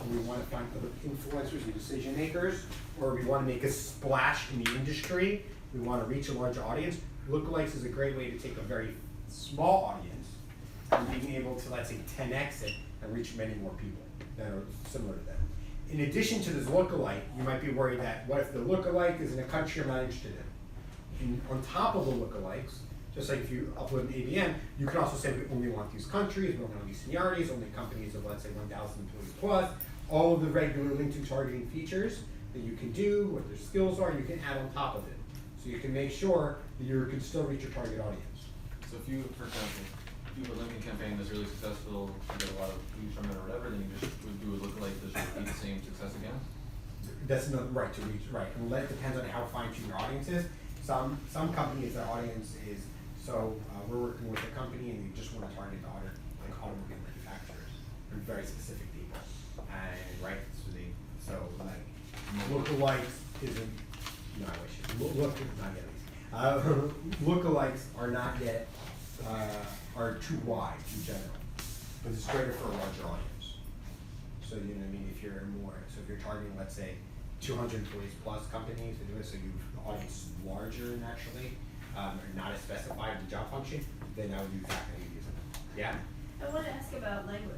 A: We want to find other influencers and decision makers, or we want to make a splash in the industry. We want to reach a larger audience. Lookalikes is a great way to take a very small audience and being able to, let's say, 10x it and reach many more people that are similar to them. In addition to this lookalike, you might be worried that what if the lookalike is in a country I'm not interested in? And on top of the lookalikes, just like if you upload an ABM, you can also say we only want these countries, we only want these seniorities, only companies of, let's say, 1,000 employees plus. All of the regular LinkedIn targeting features that you can do, what their skills are, you can add on top of it. So you can make sure that you can still reach your target audience.
K: So if you, for example, if you have a LinkedIn campaign that's really successful, you get a lot of views from it or whatever, then you just would do a lookalike that should repeat the same success again?
A: That's not right to reach, right. And it depends on how fine-tuned your audience is. Some companies, their audience is, so we're working with a company and we just want to target the automobile manufacturers and very specific people. And right, so like lookalikes isn't, no, I wish, not yet at least. Lookalikes are not yet, are too wide in general, but it's greater for a larger audience. So you know what I mean, if you're targeting, let's say, 200 employees plus companies, so the audience is larger naturally, or not as specified in the job function, then I would use that kind of using it. Yeah?
F: I want to ask about language.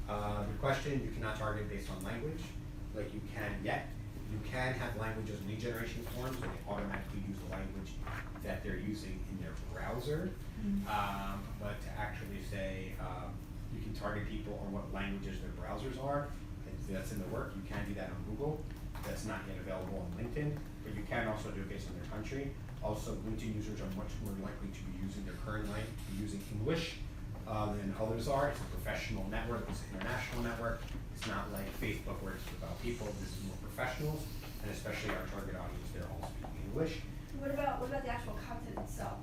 A: The question, you cannot target based on language, like you can yet. You can have languages lead generation forms, and they automatically use the language that they're using in their browser. But to actually say, you can target people on what languages their browsers are, that's in the work. You can do that on Google. That's not yet available on LinkedIn, but you can also do it based on their country. Also, LinkedIn users are much more likely to be using their current language, using English than others are. It's a professional network, it's an international network. It's not like Facebook where it's about people. This is more professionals, and especially our target audience, they're all speaking English.
F: What about the actual content itself?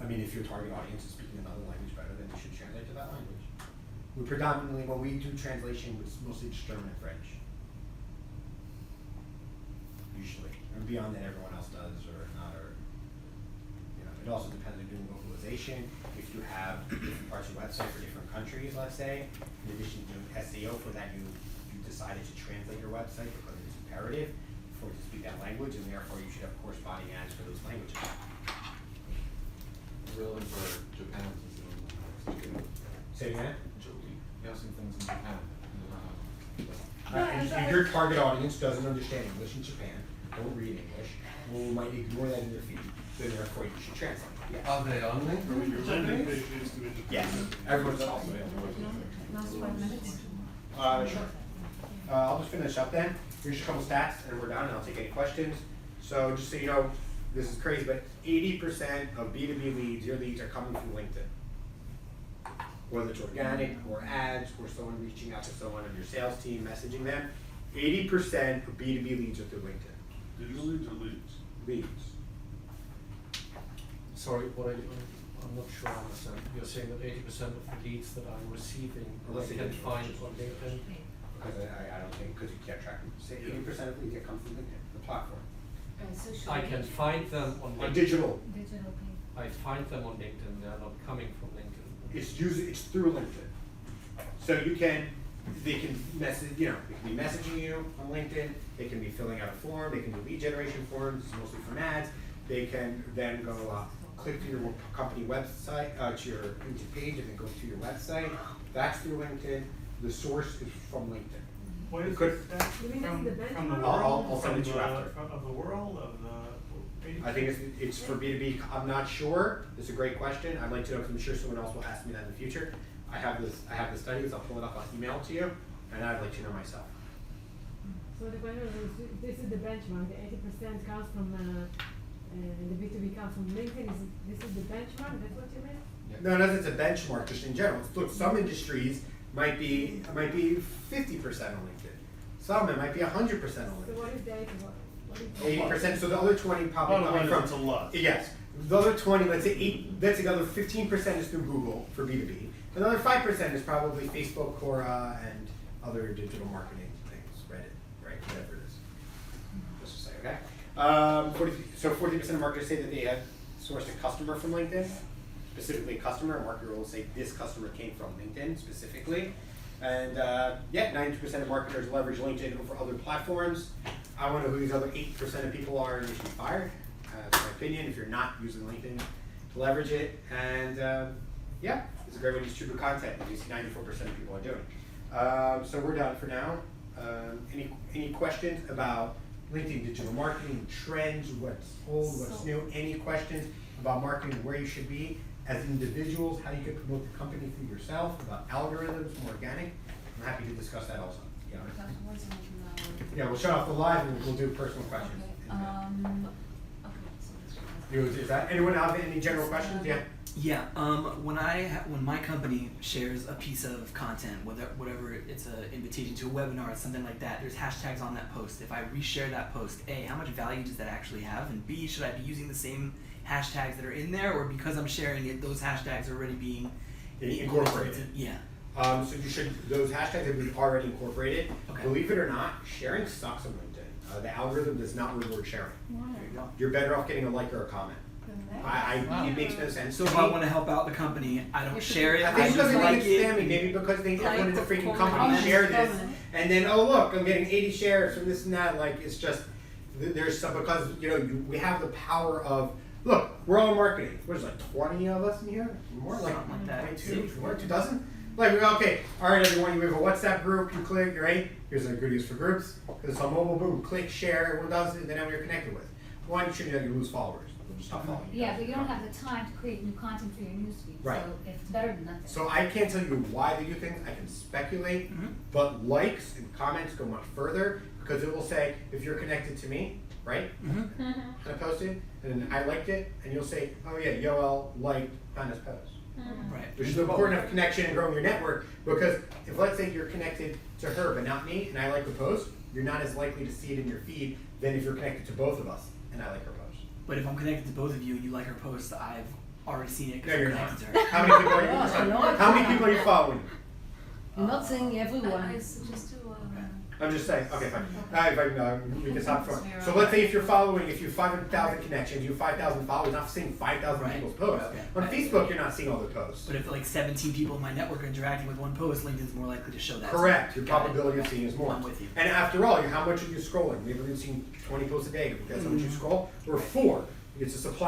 A: I mean, if your target audience is speaking another language better, then you should translate to that language. We predominantly, when we do translation, it's mostly just German and French. Usually. And beyond that, everyone else does or not, or, you know, it also depends on doing localization. If you have different parts of your website for different countries, let's say, in addition to doing SEO for that, you decided to translate your website because it's imperative for it to speak that language, and therefore you should have corresponding ads for those languages.
K: Really for Japan,
A: Say it again?
K: You have some things in Japan.
A: And your target audience doesn't understand English in Japan, don't read English, or might ignore that in their feed, then therefore you should translate. Yes.
M: Are they on LinkedIn?
J: Your landing page needs to be.
A: Yes, everyone's also.
C: Last 5 minutes.
A: Sure. I'll just finish up then. Here's a couple stats and we're done and I'll take any questions. So just so you know, this is crazy, but 80% of B2B leads, your leads are coming from LinkedIn. Whether it's organic or ads or someone reaching out to someone on your sales team, messaging them, 80% of B2B leads are through LinkedIn.
J: Digital leads or leads?
A: Leads.
E: Sorry, I'm not sure I understand. You're saying that 80% of the leads that I'm receiving,
A: Unless
E: I
A: they
E: can
A: get
E: find on LinkedIn?
A: Because I don't think, because you can't track them. Say 80% of leads that come from LinkedIn, the platform.
E: I can find them on LinkedIn.
A: Digital.
G: Digital pay.
E: I find them on LinkedIn, they're not coming from LinkedIn.
A: It's through LinkedIn. So they can message, they can be messaging you on LinkedIn, they can be filling out a form, they can do lead generation forms, it's mostly from ads. They can then go click to your company website, to your LinkedIn page, and then go to your website. That's through LinkedIn. The source is from LinkedIn.
I: What is
A: Could-
I: that
H: You mean
I: from,
H: that's the
I: from the
H: benchmark?
I: world?
A: I'll send it to you
I: from
A: after.
I: Of the world, of the.
A: I think it's for B2B. I'm not sure. It's a great question. I'd like to know because I'm sure someone else will ask me that in the future. I have the studies. I'll pull it up. I'll email it to you, and I'd like to know myself.
H: So the question is, this is the benchmark, the 80% comes from, the B2B comes from LinkedIn, this is the benchmark, that's what you mean?
A: No, not that it's a benchmark. Just in general. Look, some industries might be 50% on LinkedIn. Some it might be 100% on
H: So
A: LinkedIn.
H: what is the 80? What is
A: 80%. So the other 20 probably
J: Bottom
A: coming
J: line
A: from.
J: is it's a lot.
A: Yes. The other 20, let's say the other 15% is through Google for B2B. Another 5% is probably Facebook, Quora, and other digital marketing things, Reddit, right? Whatever it is. Just to say, okay? So 40% of marketers say that they have sourced a customer from LinkedIn, specifically a customer. A marketer will say this customer came from LinkedIn specifically. And 90% of marketers leverage LinkedIn over other platforms. I want to know who these other 8% of people are and they should be fired. That's my opinion. If you're not using LinkedIn to leverage it, and Yeah, it's a great way to distribute content, as you see 94% of people are doing. So we're done for now. Any questions about LinkedIn digital marketing, trends, what's old, what's new? Any questions about marketing, where you should be as individuals, how you can promote the company through yourself, about algorithms, more organic? I'm happy to discuss that also. Yeah, yeah, we'll shut off the live and we'll do personal questions. Is that, anyone have any general questions? Yeah.
L: Yeah, when my company shares a piece of content, whatever it's an invitation to a webinar or something like that, there's hashtags on that post. If I reshare that post, A, how much value does that actually have? And B, should I be using the same hashtags that are in there, or because I'm sharing it, those hashtags are already being
A: incorporated?
L: Yeah.
A: So you should, those hashtags have been already incorporated.
L: Okay.
A: Believe it or not, sharing sucks on LinkedIn. The algorithm does not reward sharing.
B: Why?
L: There you go.
A: You're better off getting a like or a comment. It makes no sense.
L: So if I want to help out the company, I don't share it.
A: I think because
L: just
A: they
L: like
A: think it's
L: it.
A: spammy, maybe because they
N: Like
A: everyone in the
N: the
A: freaking
N: comment.
A: company share this,
N: Comment.
A: and then oh look, I'm getting 80 shares from this and that. Like it's just there's some because we have the power of look. We're all marketing. There's like 20 of us in here, more like
L: Something like that.
A: 22, 2 dozen. Like okay, all right, everyone. You have a WhatsApp group. You click, right? Here's our goodies for groups. Because it's on mobile, boom, click, share. Everyone does it, and then everyone you're connected with. One, you shouldn't you lose followers. They'll just stop following you.
G: Yeah, but you don't have the time to create new content for your newsfeed,
A: Right.
G: so it's better than nothing.
A: So I can't tell you why they do things. I can speculate, but likes and comments go much further because it will say if you're connected to me, right? And I posted, and then I liked it, and you'll say, oh yeah, Yoel liked Hannah's post.
L: Right.
A: Which is important of connection and growing your network because if let's say you're connected to her but not me, and I like the post, you're not as likely to see it in your feed than if you're connected to both of us and I like her post.
L: But if I'm connected to both of you and you like her post, I've already seen it
A: No,
L: because
A: you're
L: I'm
A: not.
L: connected to her.
A: How many people are you? How many people are you following?
C: I'm not saying everyone.
N: I suggest to,
A: I'm just saying, okay, fine. If I can, we can stop for So let's say if you're following, if you have 500,000 connections, you have 5,000 followers, not seeing 5,000
L: Right.
A: people's posts.
L: Okay.
A: On Facebook, you're not seeing all the posts.
L: But if like 17 people in my network are interacting with one post, LinkedIn's more likely to show that.
A: Correct. Your
L: Got it.
A: probability of seeing is more.
L: I'm with you.
A: And after all, how much are you scrolling? Maybe you're seeing 20 posts a day. That's how much you scroll. Or 4. It's a supply.